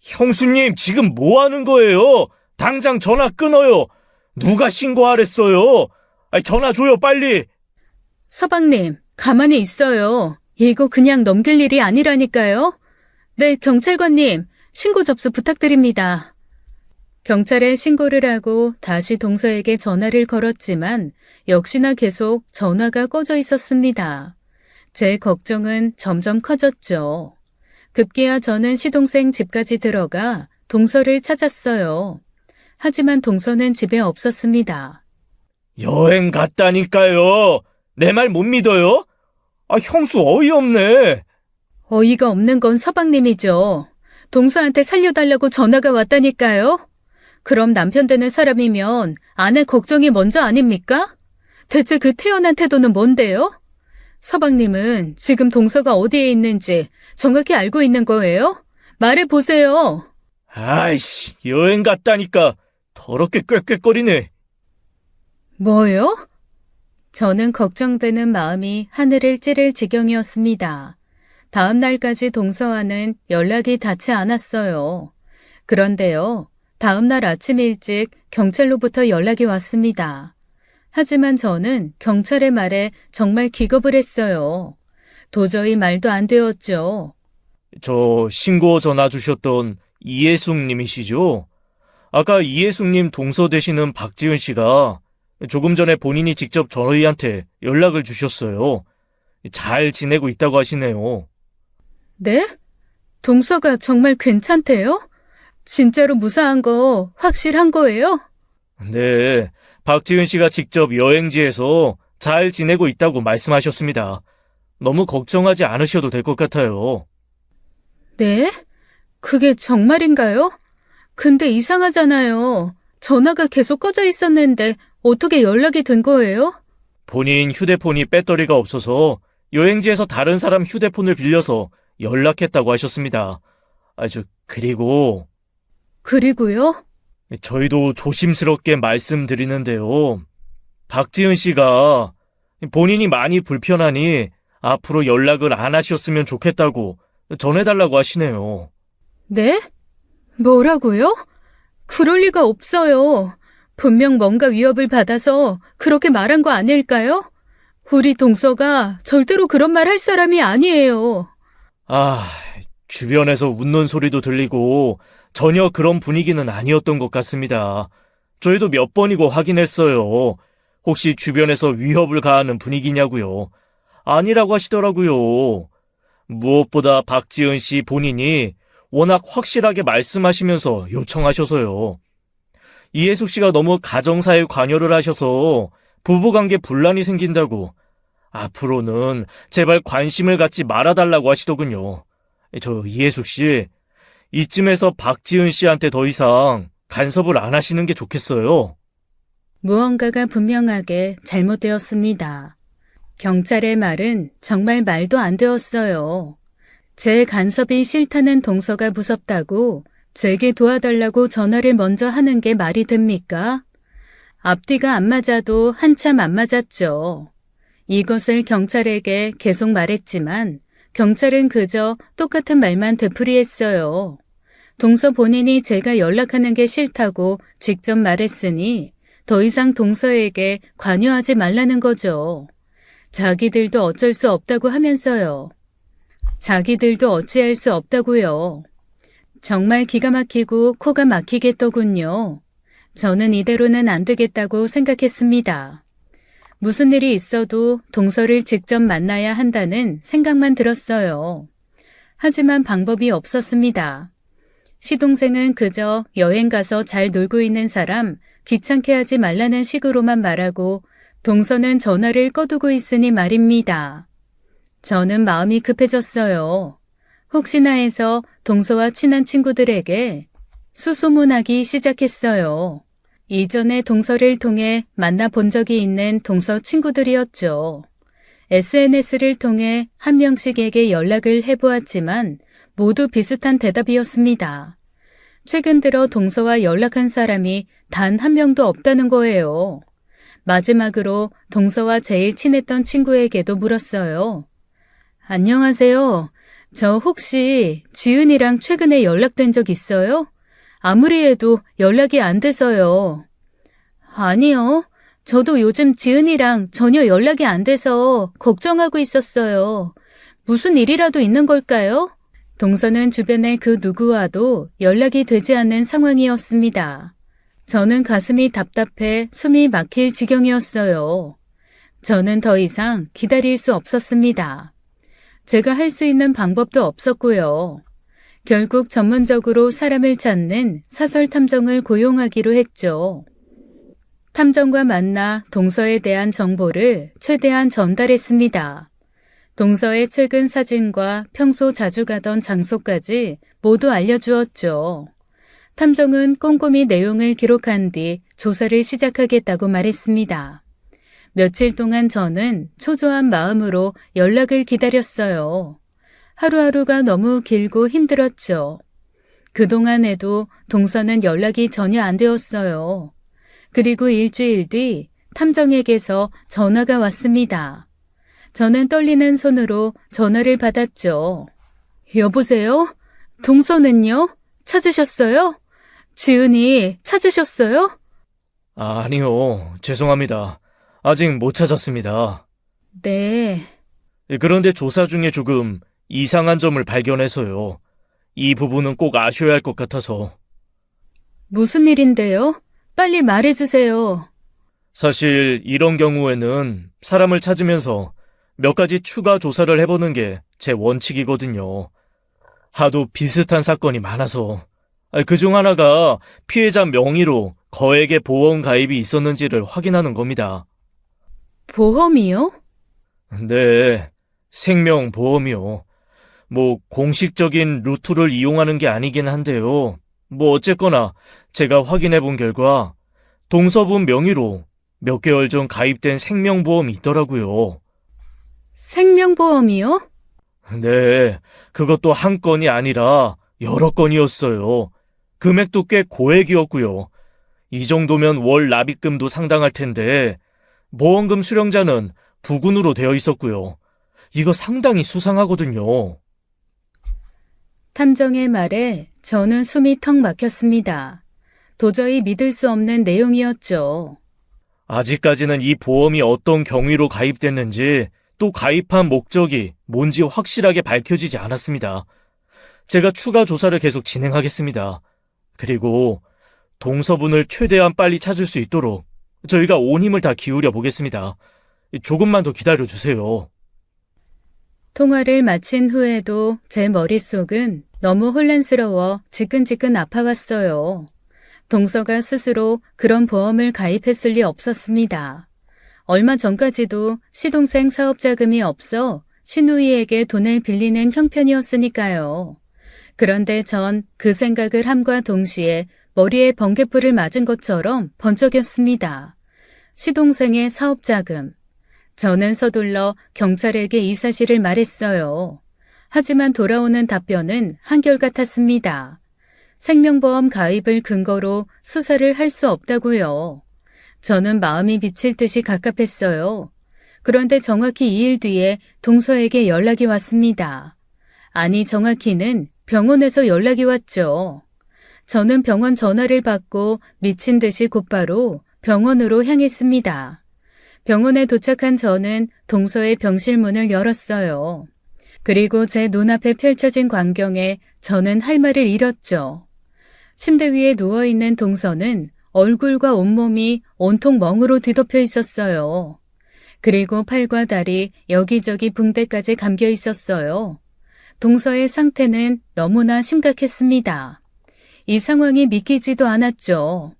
형수님, 지금 뭐 하는 거예요? 당장 전화 끊어요. 누가 신고하랬어요? 아, 전화 줘요, 빨리. 서방님, 가만히 있어요. 이거 그냥 넘길 일이 아니라니까요. 네, 경찰관님, 신고 접수 부탁드립니다. 경찰에 신고를 하고 다시 동서에게 전화를 걸었지만 역시나 계속 전화가 꺼져 있었습니다. 제 걱정은 점점 커졌죠. 급기야 저는 시동생 집까지 들어가 동서를 찾았어요. 하지만 동서는 집에 없었습니다. 여행 갔다니까요. 내 말 못 믿어요? 아, 형수 어이없네. 어이가 없는 건 서방님이죠. 동서한테 살려달라고 전화가 왔다니까요. 그럼 남편 되는 사람이면 아내 걱정이 먼저 아닙니까? 대체 그 태연한 태도는 뭔데요? 서방님은 지금 동서가 어디에 있는지 정확히 알고 있는 거예요? 말해 보세요. 아이씨, 여행 갔다니까 더럽게 꾀꾀거리네. 뭐요? 저는 걱정되는 마음이 하늘을 찌를 지경이었습니다. 다음 날까지 동서와는 연락이 닿지 않았어요. 그런데요, 다음 날 아침 일찍 경찰로부터 연락이 왔습니다. 하지만 저는 경찰의 말에 정말 기겁을 했어요. 도저히 말도 안 되었죠. 저 신고 전화 주셨던 이혜숙 님이시죠? 아까 이혜숙 님 동서 되시는 박지은 씨가 조금 전에 본인이 직접 저희한테 연락을 주셨어요. 잘 지내고 있다고 하시네요. 네? 동서가 정말 괜찮대요? 진짜로 무사한 거 확실한 거예요? 네, 박지은 씨가 직접 여행지에서 잘 지내고 있다고 말씀하셨습니다. 너무 걱정하지 않으셔도 될 것 같아요. 네? 그게 정말인가요? 근데 이상하잖아요. 전화가 계속 꺼져 있었는데 어떻게 연락이 된 거예요? 본인 휴대폰이 배터리가 없어서 여행지에서 다른 사람 휴대폰을 빌려서 연락했다고 하셨습니다. 그리고 그리고요? 저희도 조심스럽게 말씀드리는데요. 박지은 씨가 본인이 많이 불편하니 앞으로 연락을 안 하셨으면 좋겠다고 전해달라고 하시네요. 네? 뭐라고요? 그럴 리가 없어요. 분명 뭔가 위협을 받아서 그렇게 말한 거 아닐까요? 우리 동서가 절대로 그런 말 할 사람이 아니에요. 주변에서 웃는 소리도 들리고 전혀 그런 분위기는 아니었던 것 같습니다. 저희도 몇 번이고 확인했어요. 혹시 주변에서 위협을 가하는 분위기냐고요. 아니라고 하시더라고요. 무엇보다 박지은 씨 본인이 워낙 확실하게 말씀하시면서 요청하셔서요. 이혜숙 씨가 너무 가정사에 관여를 하셔서 부부관계 분란이 생긴다고 앞으로는 제발 관심을 갖지 말아달라고 하시더군요. 저 이혜숙 씨, 이쯤에서 박지은 씨한테 더 이상 간섭을 안 하시는 게 좋겠어요. 무언가가 분명하게 잘못되었습니다. 경찰의 말은 정말 말도 안 되었어요. 제 간섭이 싫다는 동서가 무섭다고 제게 도와달라고 전화를 먼저 하는 게 말이 됩니까? 앞뒤가 안 맞아도 한참 안 맞았죠. 이것을 경찰에게 계속 말했지만 경찰은 그저 똑같은 말만 되풀이했어요. 동서 본인이 제가 연락하는 게 싫다고 직접 말했으니 더 이상 동서에게 관여하지 말라는 거죠. 자기들도 어쩔 수 없다고 하면서요. 자기들도 어찌할 수 없다고요. 정말 기가 막히고 코가 막히겠더군요. 저는 이대로는 안 되겠다고 생각했습니다. 무슨 일이 있어도 동서를 직접 만나야 한다는 생각만 들었어요. 하지만 방법이 없었습니다. 시동생은 그저 여행 가서 잘 놀고 있는 사람 귀찮게 하지 말라는 식으로만 말하고 동서는 전화를 꺼두고 있으니 말입니다. 저는 마음이 급해졌어요. 혹시나 해서 동서와 친한 친구들에게 수소문하기 시작했어요. 이전에 동서를 통해 만나본 적이 있는 동서 친구들이었죠. SNS를 통해 한 명씩에게 연락을 해보았지만 모두 비슷한 대답이었습니다. 최근 들어 동서와 연락한 사람이 단 한 명도 없다는 거예요. 마지막으로 동서와 제일 친했던 친구에게도 물었어요. 안녕하세요. 저 혹시 지은이랑 최근에 연락된 적 있어요? 아무리 해도 연락이 안 돼서요. 아니요. 저도 요즘 지은이랑 전혀 연락이 안 돼서 걱정하고 있었어요. 무슨 일이라도 있는 걸까요? 동서는 주변의 그 누구와도 연락이 되지 않는 상황이었습니다. 저는 가슴이 답답해 숨이 막힐 지경이었어요. 저는 더 이상 기다릴 수 없었습니다. 제가 할 수 있는 방법도 없었고요. 결국 전문적으로 사람을 찾는 사설 탐정을 고용하기로 했죠. 탐정과 만나 동서에 대한 정보를 최대한 전달했습니다. 동서의 최근 사진과 평소 자주 가던 장소까지 모두 알려주었죠. 탐정은 꼼꼼히 내용을 기록한 뒤 조사를 시작하겠다고 말했습니다. 며칠 동안 저는 초조한 마음으로 연락을 기다렸어요. 하루하루가 너무 길고 힘들었죠. 그동안에도 동서는 연락이 전혀 안 되었어요. 그리고 일주일 뒤 탐정에게서 전화가 왔습니다. 저는 떨리는 손으로 전화를 받았죠. 여보세요? 동서는요? 찾으셨어요? 지은이 찾으셨어요? 아니요, 죄송합니다. 아직 못 찾았습니다. 네. 그런데 조사 중에 조금 이상한 점을 발견해서요. 이 부분은 꼭 아셔야 할 것 같아서. 무슨 일인데요? 빨리 말해주세요. 사실 이런 경우에는 사람을 찾으면서 몇 가지 추가 조사를 해보는 게 제 원칙이거든요. 하도 비슷한 사건이 많아서. 그중 하나가 피해자 명의로 거액의 보험 가입이 있었는지를 확인하는 겁니다. 보험이요? 네, 생명보험이요. 공식적인 루트를 이용하는 게 아니긴 한데요. 어쨌거나 제가 확인해 본 결과 동서분 명의로 몇 개월 전 가입된 생명보험이 있더라고요. 생명보험이요? 네, 그것도 한 건이 아니라 여러 건이었어요. 금액도 꽤 고액이었고요. 이 정도면 월 납입금도 상당할 텐데 보험금 수령자는 부군으로 되어 있었고요. 이거 상당히 수상하거든요. 탐정의 말에 저는 숨이 턱 막혔습니다. 도저히 믿을 수 없는 내용이었죠. 아직까지는 이 보험이 어떤 경위로 가입됐는지 또 가입한 목적이 뭔지 확실하게 밝혀지지 않았습니다. 제가 추가 조사를 계속 진행하겠습니다. 그리고 동서분을 최대한 빨리 찾을 수 있도록 저희가 온 힘을 다 기울여 보겠습니다. 조금만 더 기다려주세요. 통화를 마친 후에도 제 머릿속은 너무 혼란스러워 지끈지끈 아파왔어요. 동서가 스스로 그런 보험을 가입했을 리 없었습니다. 얼마 전까지도 시동생 사업자금이 없어 신우이에게 돈을 빌리는 형편이었으니까요. 그런데 전 그 생각을 함과 동시에 머리에 번개불을 맞은 것처럼 번쩍였습니다. 시동생의 사업자금. 저는 서둘러 경찰에게 이 사실을 말했어요. 하지만 돌아오는 답변은 한결같았습니다. 생명보험 가입을 근거로 수사를 할 수 없다고요. 저는 마음이 미칠 듯이 갑갑했어요. 그런데 정확히 2일 뒤에 동서에게 연락이 왔습니다. 아니, 정확히는 병원에서 연락이 왔죠. 저는 병원 전화를 받고 미친 듯이 곧바로 병원으로 향했습니다. 병원에 도착한 저는 동서의 병실 문을 열었어요. 그리고 제 눈앞에 펼쳐진 광경에 저는 할 말을 잃었죠. 침대 위에 누워있는 동서는 얼굴과 온몸이 온통 멍으로 뒤덮여 있었어요. 그리고 팔과 다리, 여기저기 붕대까지 감겨 있었어요. 동서의 상태는 너무나 심각했습니다. 이 상황이 믿기지도 않았죠.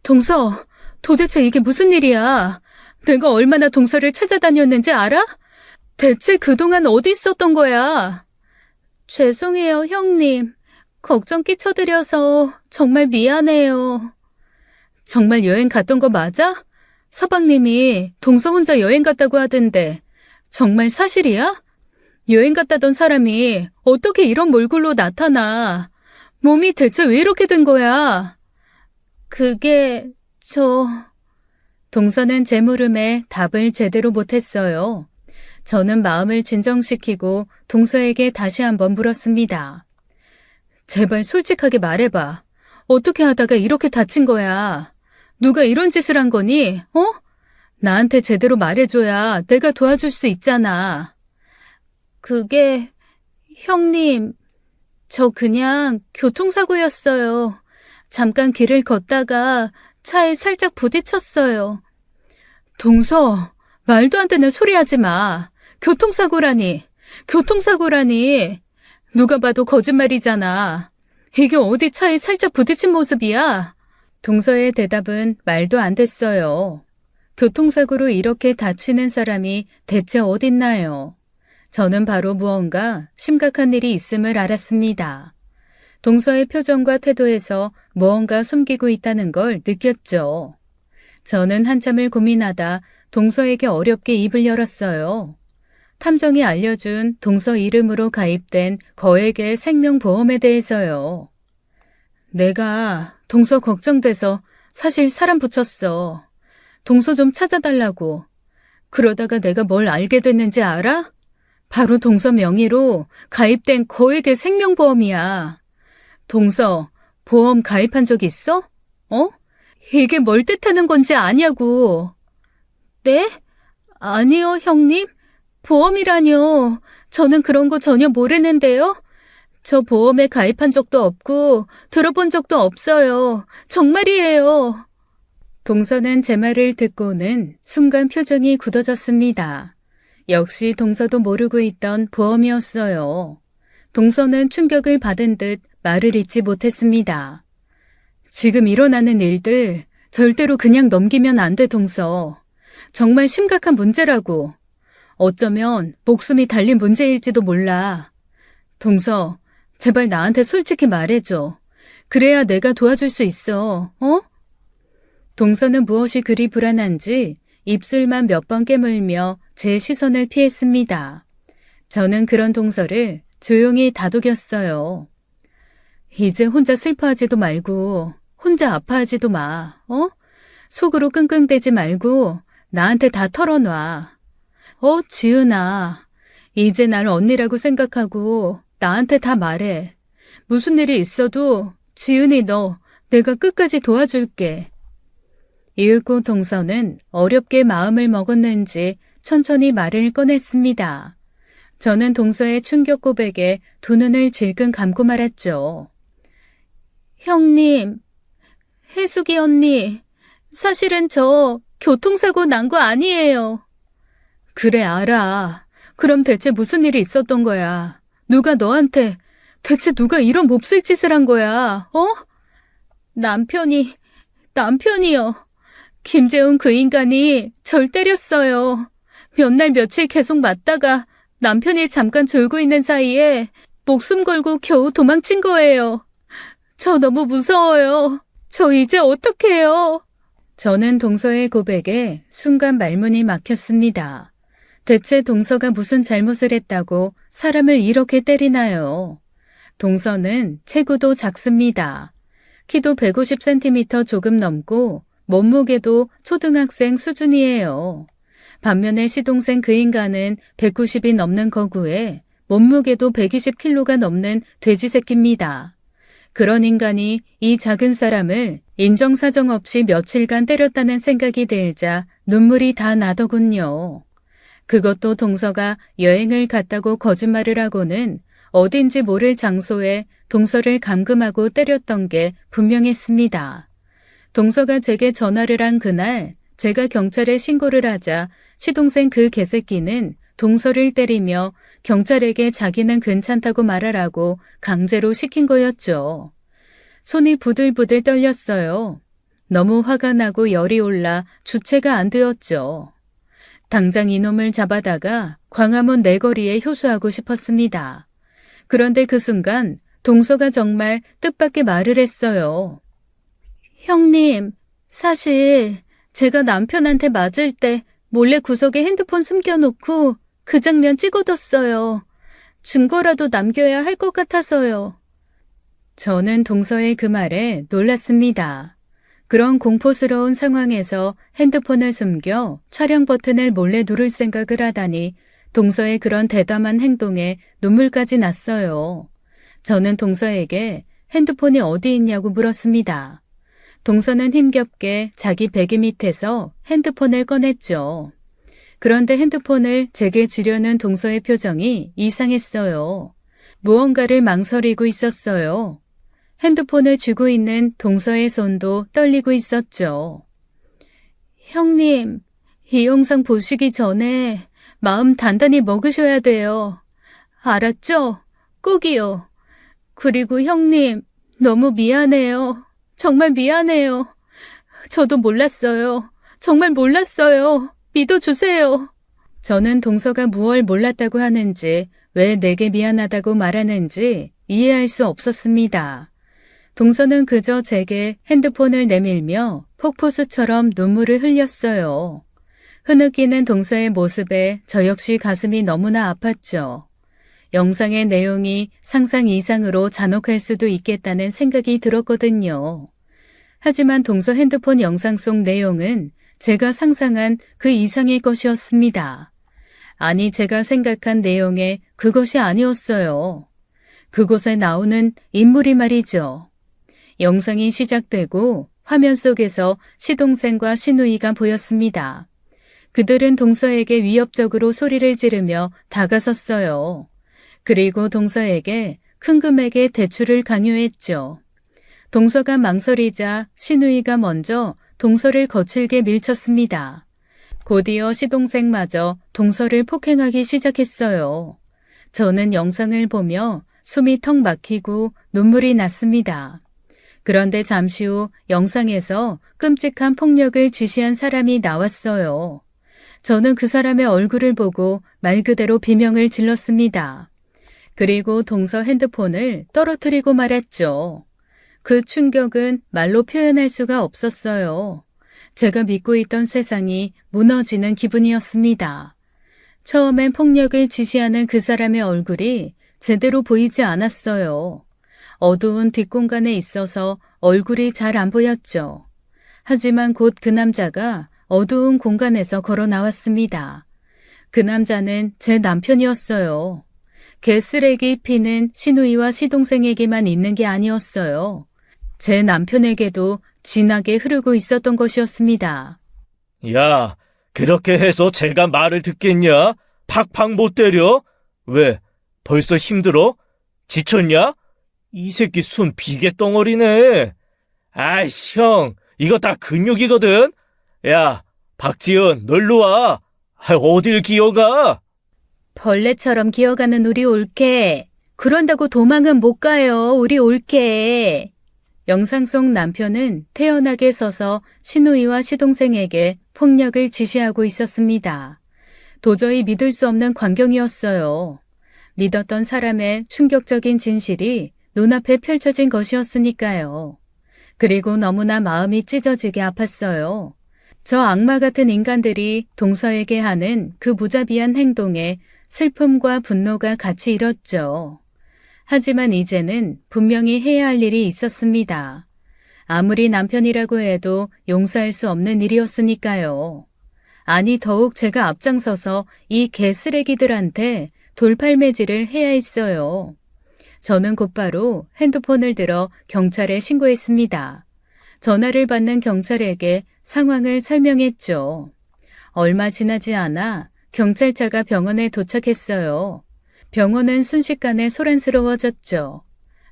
동서, 도대체 이게 무슨 일이야? 내가 얼마나 동서를 찾아다녔는지 알아? 대체 그동안 어디 있었던 거야? 죄송해요, 형님. 걱정 끼쳐드려서 정말 미안해요. 정말 여행 갔던 거 맞아? 서방님이 동서 혼자 여행 갔다고 하던데 정말 사실이야? 여행 갔다던 사람이 어떻게 이런 몰골로 나타나? 몸이 대체 왜 이렇게 된 거야? 그게 동서는 제 물음에 답을 제대로 못했어요. 저는 마음을 진정시키고 동서에게 다시 한번 물었습니다. 제발 솔직하게 말해봐. 어떻게 하다가 이렇게 다친 거야? 누가 이런 짓을 한 거니? 나한테 제대로 말해줘야 내가 도와줄 수 있잖아. 그게, 형님, 저 그냥 교통사고였어요. 잠깐 길을 걷다가 차에 살짝 부딪혔어요. 동서, 말도 안 되는 소리 하지 마. 교통사고라니. 누가 봐도 거짓말이잖아. 이게 어디 차에 살짝 부딪힌 모습이야? 동서의 대답은 말도 안 됐어요. 교통사고로 이렇게 다치는 사람이 대체 어딨나요? 저는 바로 무언가 심각한 일이 있음을 알았습니다. 동서의 표정과 태도에서 무언가 숨기고 있다는 걸 느꼈죠. 저는 한참을 고민하다 동서에게 어렵게 입을 열었어요. 탐정이 알려준 동서 이름으로 가입된 거액의 생명보험에 대해서요. 내가 동서 걱정돼서 사실 사람 붙였어. 동서 좀 찾아달라고. 그러다가 내가 뭘 알게 됐는지 알아? 바로 동서 명의로 가입된 거액의 생명보험이야. 동서, 보험 가입한 적 있어? 어? 이게 뭘 뜻하는 건지 아냐고. 네? 아니요, 형님. 보험이라뇨. 저는 그런 거 전혀 모르는데요. 저 보험에 가입한 적도 없고 들어본 적도 없어요. 정말이에요. 동서는 제 말을 듣고는 순간 표정이 굳어졌습니다. 역시 동서도 모르고 있던 보험이었어요. 동서는 충격을 받은 듯 말을 잇지 못했습니다. 지금 일어나는 일들 절대로 그냥 넘기면 안 돼, 동서. 정말 심각한 문제라고. 어쩌면 목숨이 달린 문제일지도 몰라. 동서, 제발 나한테 솔직히 말해줘. 그래야 내가 도와줄 수 있어, 어? 동서는 무엇이 그리 불안한지 입술만 몇 번 깨물며 제 시선을 피했습니다. 저는 그런 동서를 조용히 다독였어요. 이제 혼자 슬퍼하지도 말고 혼자 아파하지도 마, 어? 속으로 끙끙대지 말고 나한테 다 털어놔. 지은아, 이제 날 언니라고 생각하고 나한테 다 말해. 무슨 일이 있어도 지은이 너 내가 끝까지 도와줄게. 이윽고 동서는 어렵게 마음을 먹었는지 천천히 말을 꺼냈습니다. 저는 동서의 충격 고백에 두 눈을 질끈 감고 말았죠. 형님, 혜숙이 언니, 사실은 저 교통사고 난 거 아니에요. 그래, 알아. 그럼 대체 무슨 일이 있었던 거야? 누가 너한테, 대체 누가 이런 몹쓸 짓을 한 거야, 어? 남편이요. 김재훈 그 인간이 절 때렸어요. 몇 날 며칠 계속 맞다가 남편이 잠깐 졸고 있는 사이에 목숨 걸고 겨우 도망친 거예요. 저 너무 무서워요. 저 이제 어떡해요? 저는 동서의 고백에 순간 말문이 막혔습니다. 대체 동서가 무슨 잘못을 했다고 사람을 이렇게 때리나요? 동서는 체구도 작습니다. 키도 150cm 조금 넘고 몸무게도 초등학생 수준이에요. 반면에 시동생 그 인간은 190이 넘는 거구에 몸무게도 120kg가 넘는 돼지 새끼입니다. 그런 인간이 이 작은 사람을 인정사정 없이 며칠간 때렸다는 생각이 들자 눈물이 다 나더군요. 그것도 동서가 여행을 갔다고 거짓말을 하고는 어딘지 모를 장소에 동서를 감금하고 때렸던 게 분명했습니다. 동서가 제게 전화를 한 그날 제가 경찰에 신고를 하자 시동생 그 개새끼는 동서를 때리며 경찰에게 자기는 괜찮다고 말하라고 강제로 시킨 거였죠. 손이 부들부들 떨렸어요. 너무 화가 나고 열이 올라 주체가 안 되었죠. 당장 이놈을 잡아다가 광화문 내거리에 효수하고 싶었습니다. 그런데 그 순간 동서가 정말 뜻밖의 말을 했어요. 형님, 사실 제가 남편한테 맞을 때 몰래 구석에 핸드폰 숨겨놓고 그 장면 찍어뒀어요. 증거라도 남겨야 할 것 같아서요. 저는 동서의 그 말에 놀랐습니다. 그런 공포스러운 상황에서 핸드폰을 숨겨 촬영 버튼을 몰래 누를 생각을 하다니 동서의 그런 대담한 행동에 눈물까지 났어요. 저는 동서에게 핸드폰이 어디 있냐고 물었습니다. 동서는 힘겹게 자기 베개 밑에서 핸드폰을 꺼냈죠. 그런데 핸드폰을 제게 주려는 동서의 표정이 이상했어요. 무언가를 망설이고 있었어요. 핸드폰을 쥐고 있는 동서의 손도 떨리고 있었죠. 형님, 이 영상 보시기 전에 마음 단단히 먹으셔야 돼요. 알았죠? 꼭이요. 그리고 형님, 너무 미안해요. 정말 미안해요. 저도 몰랐어요. 정말 몰랐어요. 믿어주세요. 저는 동서가 무얼 몰랐다고 하는지, 왜 내게 미안하다고 말하는지 이해할 수 없었습니다. 동서는 그저 제게 핸드폰을 내밀며 폭포수처럼 눈물을 흘렸어요. 흐느끼는 동서의 모습에 저 역시 가슴이 너무나 아팠죠. 영상의 내용이 상상 이상으로 잔혹할 수도 있겠다는 생각이 들었거든요. 하지만 동서 핸드폰 영상 속 내용은 제가 상상한 그 이상의 것이었습니다. 아니, 제가 생각한 내용의 그것이 아니었어요. 그곳에 나오는 인물이 말이죠. 영상이 시작되고 화면 속에서 시동생과 시누이가 보였습니다. 그들은 동서에게 위협적으로 소리를 지르며 다가섰어요. 그리고 동서에게 큰 금액의 대출을 강요했죠. 동서가 망설이자 시누이가 먼저 동서를 거칠게 밀쳤습니다. 곧이어 시동생마저 동서를 폭행하기 시작했어요. 저는 영상을 보며 숨이 턱 막히고 눈물이 났습니다. 그런데 잠시 후 영상에서 끔찍한 폭력을 지시한 사람이 나왔어요. 저는 그 사람의 얼굴을 보고 말 그대로 비명을 질렀습니다. 그리고 동서 핸드폰을 떨어뜨리고 말았죠. 그 충격은 말로 표현할 수가 없었어요. 제가 믿고 있던 세상이 무너지는 기분이었습니다. 처음엔 폭력을 지시하는 그 사람의 얼굴이 제대로 보이지 않았어요. 어두운 뒷공간에 있어서 얼굴이 잘 안 보였죠. 하지만 곧 그 남자가 어두운 공간에서 걸어 나왔습니다. 그 남자는 제 남편이었어요. 개쓰레기 피는 시누이와 시동생에게만 있는 게 아니었어요. 제 남편에게도 진하게 흐르고 있었던 것이었습니다. 야, 그렇게 해서 제가 말을 듣겠냐? 팍팍 못 때려? 왜? 벌써 힘들어? 지쳤냐? 이 새끼 순 비계덩어리네. 아이씨, 형, 이거 다 근육이거든? 야, 박지은, 너 일로 와. 어딜 기어가? 벌레처럼 기어가는 우리 올케. 그런다고 도망은 못 가요, 우리 올케. 영상 속 남편은 태연하게 서서 시누이와 시동생에게 폭력을 지시하고 있었습니다. 도저히 믿을 수 없는 광경이었어요. 믿었던 사람의 충격적인 진실이 눈앞에 펼쳐진 것이었으니까요. 그리고 너무나 마음이 찢어지게 아팠어요. 저 악마 같은 인간들이 동서에게 하는 그 무자비한 행동에 슬픔과 분노가 같이 일었죠. 하지만 이제는 분명히 해야 할 일이 있었습니다. 아무리 남편이라고 해도 용서할 수 없는 일이었으니까요. 아니, 더욱 제가 앞장서서 이 개쓰레기들한테 돌팔매질을 해야 했어요. 저는 곧바로 핸드폰을 들어 경찰에 신고했습니다. 전화를 받는 경찰에게 상황을 설명했죠. 얼마 지나지 않아 경찰차가 병원에 도착했어요. 병원은 순식간에 소란스러워졌죠.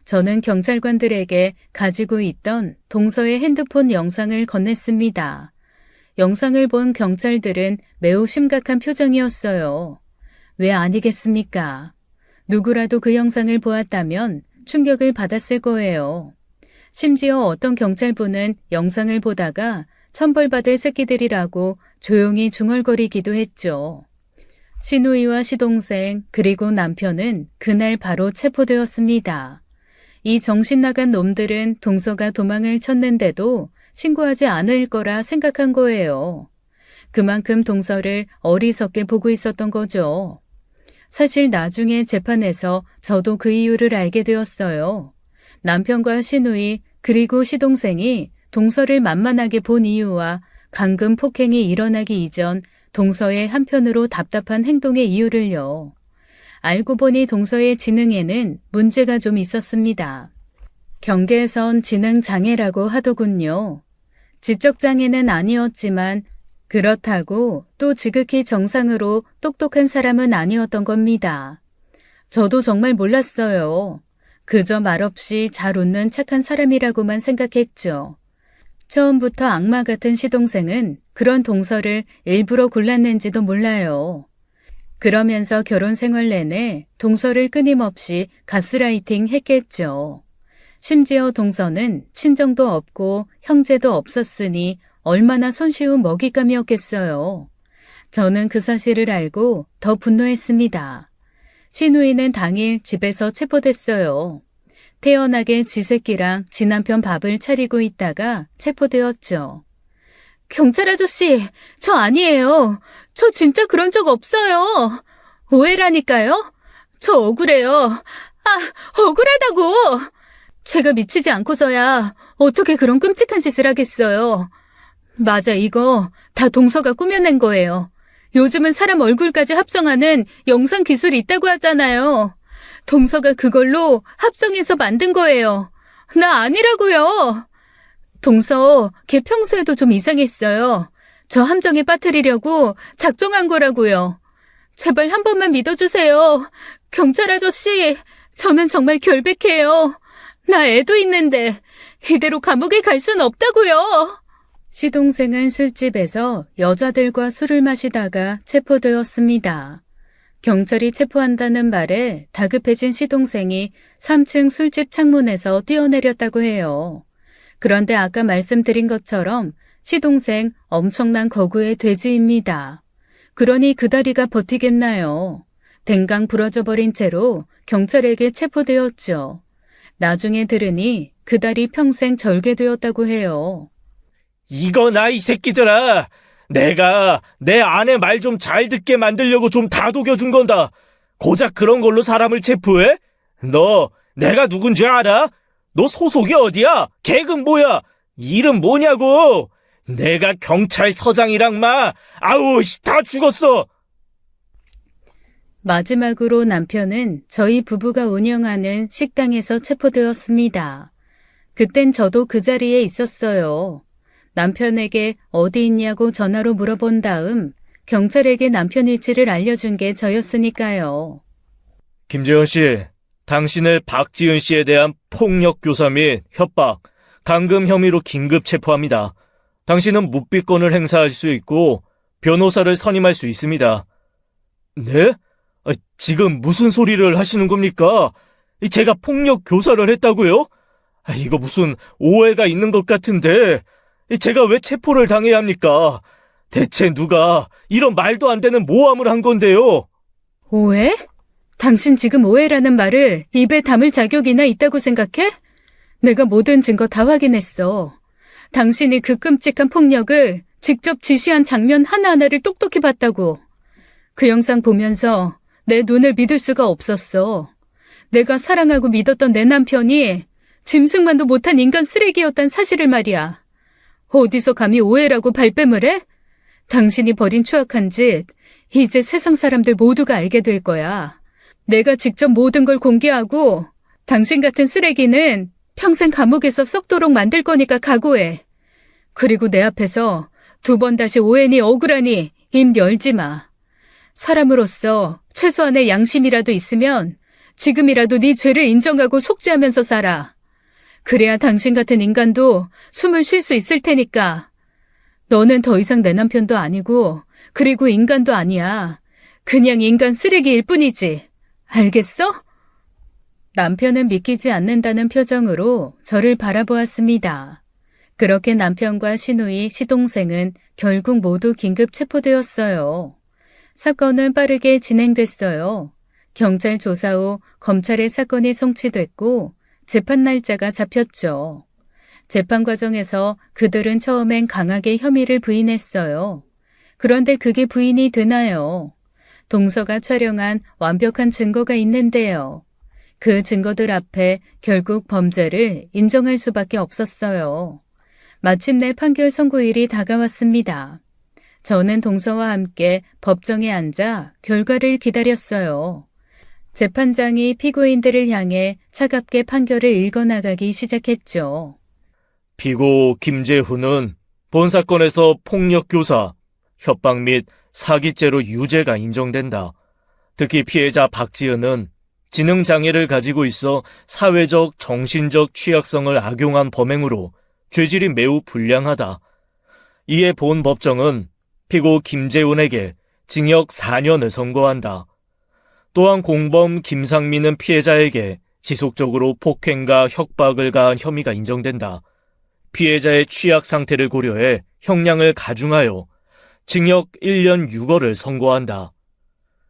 저는 경찰관들에게 가지고 있던 동서의 핸드폰 영상을 건넸습니다. 영상을 본 경찰들은 매우 심각한 표정이었어요. 왜 아니겠습니까? 누구라도 그 영상을 보았다면 충격을 받았을 거예요. 심지어 어떤 경찰분은 영상을 보다가 천벌받을 새끼들이라고 조용히 중얼거리기도 했죠. 시누이와 시동생 그리고 남편은 그날 바로 체포되었습니다. 이 정신 나간 놈들은 동서가 도망을 쳤는데도 신고하지 않을 거라 생각한 거예요. 그만큼 동서를 어리석게 보고 있었던 거죠. 사실 나중에 재판에서 저도 그 이유를 알게 되었어요. 남편과 시누이 그리고 시동생이 동서를 만만하게 본 이유와 강금 폭행이 일어나기 이전 동서의 한편으로 답답한 행동의 이유를요. 알고 보니 동서의 지능에는 문제가 좀 있었습니다. 경계선 지능 장애라고 하더군요. 지적 장애는 아니었지만 그렇다고 또 지극히 정상으로 똑똑한 사람은 아니었던 겁니다. 저도 정말 몰랐어요. 그저 말없이 잘 웃는 착한 사람이라고만 생각했죠. 처음부터 악마 같은 시동생은 그런 동서를 일부러 골랐는지도 몰라요. 그러면서 결혼 생활 내내 동서를 끊임없이 가스라이팅 했겠죠. 심지어 동서는 친정도 없고 형제도 없었으니 얼마나 손쉬운 먹잇감이었겠어요. 저는 그 사실을 알고 더 분노했습니다. 시누이는 당일 집에서 체포됐어요. 태연하게 지 새끼랑 지 남편 밥을 차리고 있다가 체포되었죠. 경찰 아저씨, 저 아니에요. 저 진짜 그런 적 없어요. 오해라니까요? 저 억울해요. 억울하다고! 제가 미치지 않고서야 어떻게 그런 끔찍한 짓을 하겠어요. 맞아, 이거 다 동서가 꾸며낸 거예요. 요즘은 사람 얼굴까지 합성하는 영상 기술이 있다고 하잖아요. 동서가 그걸로 합성해서 만든 거예요. 나 아니라고요. 동서, 걔 평소에도 좀 이상했어요. 저 함정에 빠뜨리려고 작정한 거라고요. 제발 한 번만 믿어주세요. 경찰 아저씨, 저는 정말 결백해요. 나 애도 있는데 이대로 감옥에 갈 순 없다고요. 시동생은 술집에서 여자들과 술을 마시다가 체포되었습니다. 경찰이 체포한다는 말에 다급해진 시동생이 3층 술집 창문에서 뛰어내렸다고 해요. 그런데 아까 말씀드린 것처럼 시동생 엄청난 거구의 돼지입니다. 그러니 그 다리가 버티겠나요? 댕강 부러져 버린 채로 경찰에게 체포되었죠. 나중에 들으니 그 다리 평생 절개되었다고 해요. 이거나 이 새끼들아. 내가 내 아내 말 좀 잘 듣게 만들려고 좀 다독여준 건다. 고작 그런 걸로 사람을 체포해? 너 내가 누군지 알아? 너 소속이 어디야? 계급 뭐야? 이름 뭐냐고? 내가 경찰서장이랑 아우 다 죽었어. 마지막으로 남편은 저희 부부가 운영하는 식당에서 체포되었습니다. 그땐 저도 그 자리에 있었어요. 남편에게 어디 있냐고 전화로 물어본 다음 경찰에게 남편 위치를 알려준 게 저였으니까요. 김재현 씨, 당신을 박지은 씨에 대한 폭력 교사 및 협박, 감금 혐의로 긴급 체포합니다. 당신은 묵비권을 행사할 수 있고 변호사를 선임할 수 있습니다. 네? 지금 무슨 소리를 하시는 겁니까? 제가 폭력 교사를 했다고요? 이거 무슨 오해가 있는 것 같은데 제가 왜 체포를 당해야 합니까? 대체 누가 이런 말도 안 되는 모함을 한 건데요? 오해? 당신 지금 오해라는 말을 입에 담을 자격이나 있다고 생각해? 내가 모든 증거 다 확인했어. 당신이 그 끔찍한 폭력을 직접 지시한 장면 하나하나를 똑똑히 봤다고. 그 영상 보면서 내 눈을 믿을 수가 없었어. 내가 사랑하고 믿었던 내 남편이 짐승만도 못한 인간 쓰레기였단 사실을 말이야. 어디서 감히 오해라고 발뺌을 해? 당신이 벌인 추악한 짓, 이제 세상 사람들 모두가 알게 될 거야. 내가 직접 모든 걸 공개하고 당신 같은 쓰레기는 평생 감옥에서 썩도록 만들 거니까 각오해. 그리고 내 앞에서 2번 다시 오해니 억울하니 입 열지 마. 사람으로서 최소한의 양심이라도 있으면 지금이라도 네 죄를 인정하고 속죄하면서 살아. 그래야 당신 같은 인간도 숨을 쉴 수 있을 테니까. 너는 더 이상 내 남편도 아니고 그리고 인간도 아니야. 그냥 인간 쓰레기일 뿐이지. 알겠어? 남편은 믿기지 않는다는 표정으로 저를 바라보았습니다. 그렇게 남편과 시누이, 시동생은 결국 모두 긴급 체포되었어요. 사건은 빠르게 진행됐어요. 경찰 조사 후 검찰에 사건이 송치됐고 재판 날짜가 잡혔죠. 재판 과정에서 그들은 처음엔 강하게 혐의를 부인했어요. 그런데 그게 부인이 되나요? 동서가 촬영한 완벽한 증거가 있는데요. 그 증거들 앞에 결국 범죄를 인정할 수밖에 없었어요. 마침내 판결 선고일이 다가왔습니다. 저는 동서와 함께 법정에 앉아 결과를 기다렸어요. 재판장이 피고인들을 향해 차갑게 판결을 읽어나가기 시작했죠. 피고 김재훈은 본 사건에서 폭력교사, 협박 및 사기죄로 유죄가 인정된다. 특히 피해자 박지은은 지능장애를 가지고 있어 사회적, 정신적 취약성을 악용한 범행으로 죄질이 매우 불량하다. 이에 본 법정은 피고 김재훈에게 징역 4년을 선고한다. 또한 공범 김상민은 피해자에게 지속적으로 폭행과 협박을 가한 혐의가 인정된다. 피해자의 취약 상태를 고려해 형량을 가중하여 징역 1년 6월을 선고한다.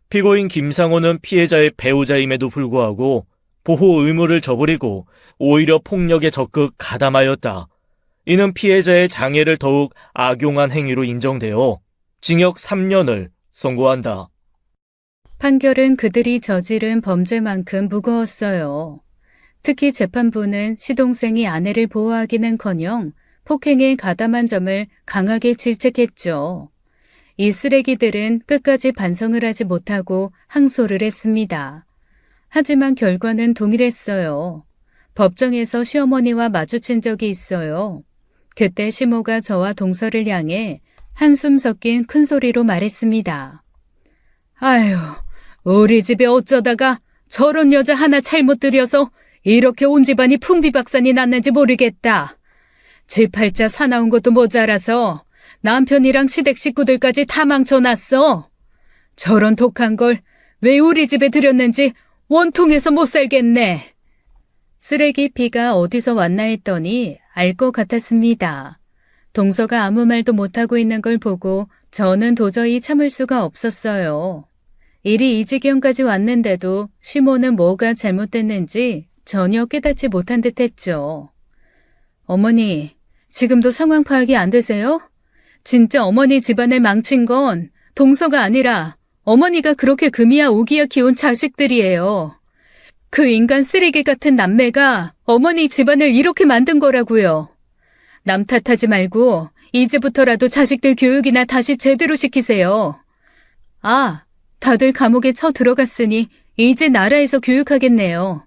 피고인 김상호는 피해자의 배우자임에도 불구하고 보호 의무를 저버리고 오히려 폭력에 적극 가담하였다. 이는 피해자의 장애를 더욱 악용한 행위로 인정되어 징역 3년을 선고한다. 판결은 그들이 저지른 범죄만큼 무거웠어요. 특히 재판부는 시동생이 아내를 보호하기는커녕 폭행에 가담한 점을 강하게 질책했죠. 이 쓰레기들은 끝까지 반성을 하지 못하고 항소를 했습니다. 하지만 결과는 동일했어요. 법정에서 시어머니와 마주친 적이 있어요. 그때 시모가 저와 동서를 향해 한숨 섞인 큰 소리로 말했습니다. 아휴, 우리 집에 어쩌다가 저런 여자 하나 잘못 들여서 이렇게 온 집안이 풍비박산이 났는지 모르겠다. 집 팔자 사나운 것도 모자라서 남편이랑 시댁 식구들까지 다 망쳐놨어. 저런 독한 걸 왜 우리 집에 들였는지 원통해서 못 살겠네. 쓰레기 피가 어디서 왔나 했더니 알 것 같았습니다. 동서가 아무 말도 못하고 있는 걸 보고 저는 도저히 참을 수가 없었어요. 일이 이 지경까지 왔는데도 시모는 뭐가 잘못됐는지 전혀 깨닫지 못한 듯했죠. 어머니, 지금도 상황 파악이 안 되세요? 진짜 어머니 집안을 망친 건 동서가 아니라 어머니가 그렇게 금이야 오기야 키운 자식들이에요. 그 인간 쓰레기 같은 남매가 어머니 집안을 이렇게 만든 거라고요. 남 탓하지 말고 이제부터라도 자식들 교육이나 다시 제대로 시키세요. 아, 다들 감옥에 쳐 들어갔으니 이제 나라에서 교육하겠네요.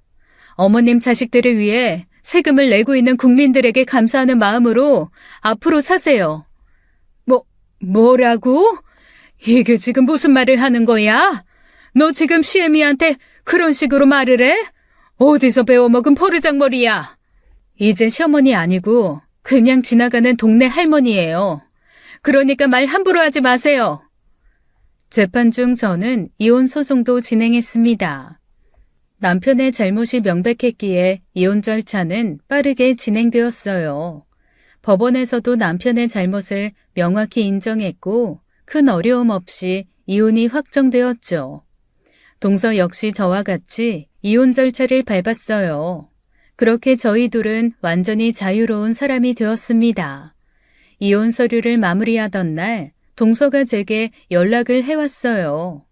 어머님 자식들을 위해 세금을 내고 있는 국민들에게 감사하는 마음으로 앞으로 사세요. 뭐라고? 이게 지금 무슨 말을 하는 거야? 너 지금 시애미한테 그런 식으로 말을 해? 어디서 배워먹은 포르장머리야? 이제 시어머니 아니고 그냥 지나가는 동네 할머니예요. 그러니까 말 함부로 하지 마세요. 재판 중 저는 이혼 소송도 진행했습니다. 남편의 잘못이 명백했기에 이혼 절차는 빠르게 진행되었어요. 법원에서도 남편의 잘못을 명확히 인정했고 큰 어려움 없이 이혼이 확정되었죠. 동서 역시 저와 같이 이혼 절차를 밟았어요. 그렇게 저희 둘은 완전히 자유로운 사람이 되었습니다. 이혼 서류를 마무리하던 날 동서가 제게 연락을 해왔어요.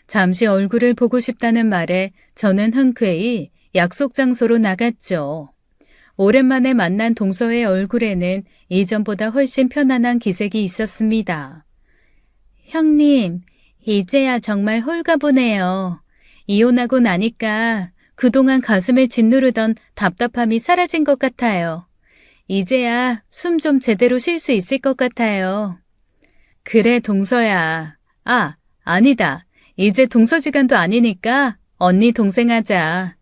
잠시 얼굴을 보고 싶다는 말에 저는 흔쾌히 약속 장소로 나갔죠. 오랜만에 만난 동서의 얼굴에는 이전보다 훨씬 편안한 기색이 있었습니다. 형님, 이제야 정말 홀가분해요. 이혼하고 나니까 그동안 가슴을 짓누르던 답답함이 사라진 것 같아요. 이제야 숨 좀 제대로 쉴 수 있을 것 같아요. 그래, 동서야. 아, 아니다. 이제 동서지간도 아니니까 언니 동생 하자.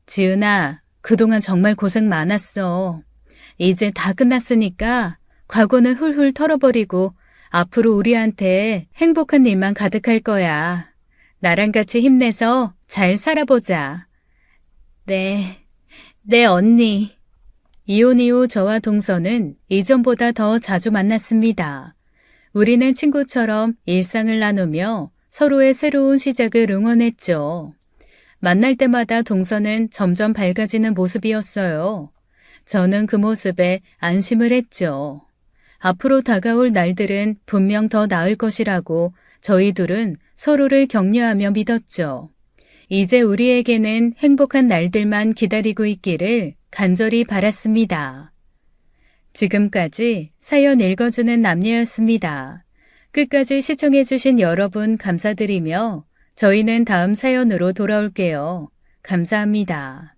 지은아, 그동안 정말 고생 많았어. 이제 다 끝났으니까 과거는 훌훌 털어버리고 앞으로 우리한테 행복한 일만 가득할 거야. 나랑 같이 힘내서 잘 살아보자. 네, 언니. 이혼 이후 저와 동서는 이전보다 더 자주 만났습니다. 우리는 친구처럼 일상을 나누며 서로의 새로운 시작을 응원했죠. 만날 때마다 동서는 점점 밝아지는 모습이었어요. 저는 그 모습에 안심을 했죠. 앞으로 다가올 날들은 분명 더 나을 것이라고 저희 둘은 서로를 격려하며 믿었죠. 이제 우리에게는 행복한 날들만 기다리고 있기를 간절히 바랐습니다. 지금까지 사연 읽어주는 남녀였습니다. 끝까지 시청해주신 여러분 감사드리며 저희는 다음 사연으로 돌아올게요. 감사합니다.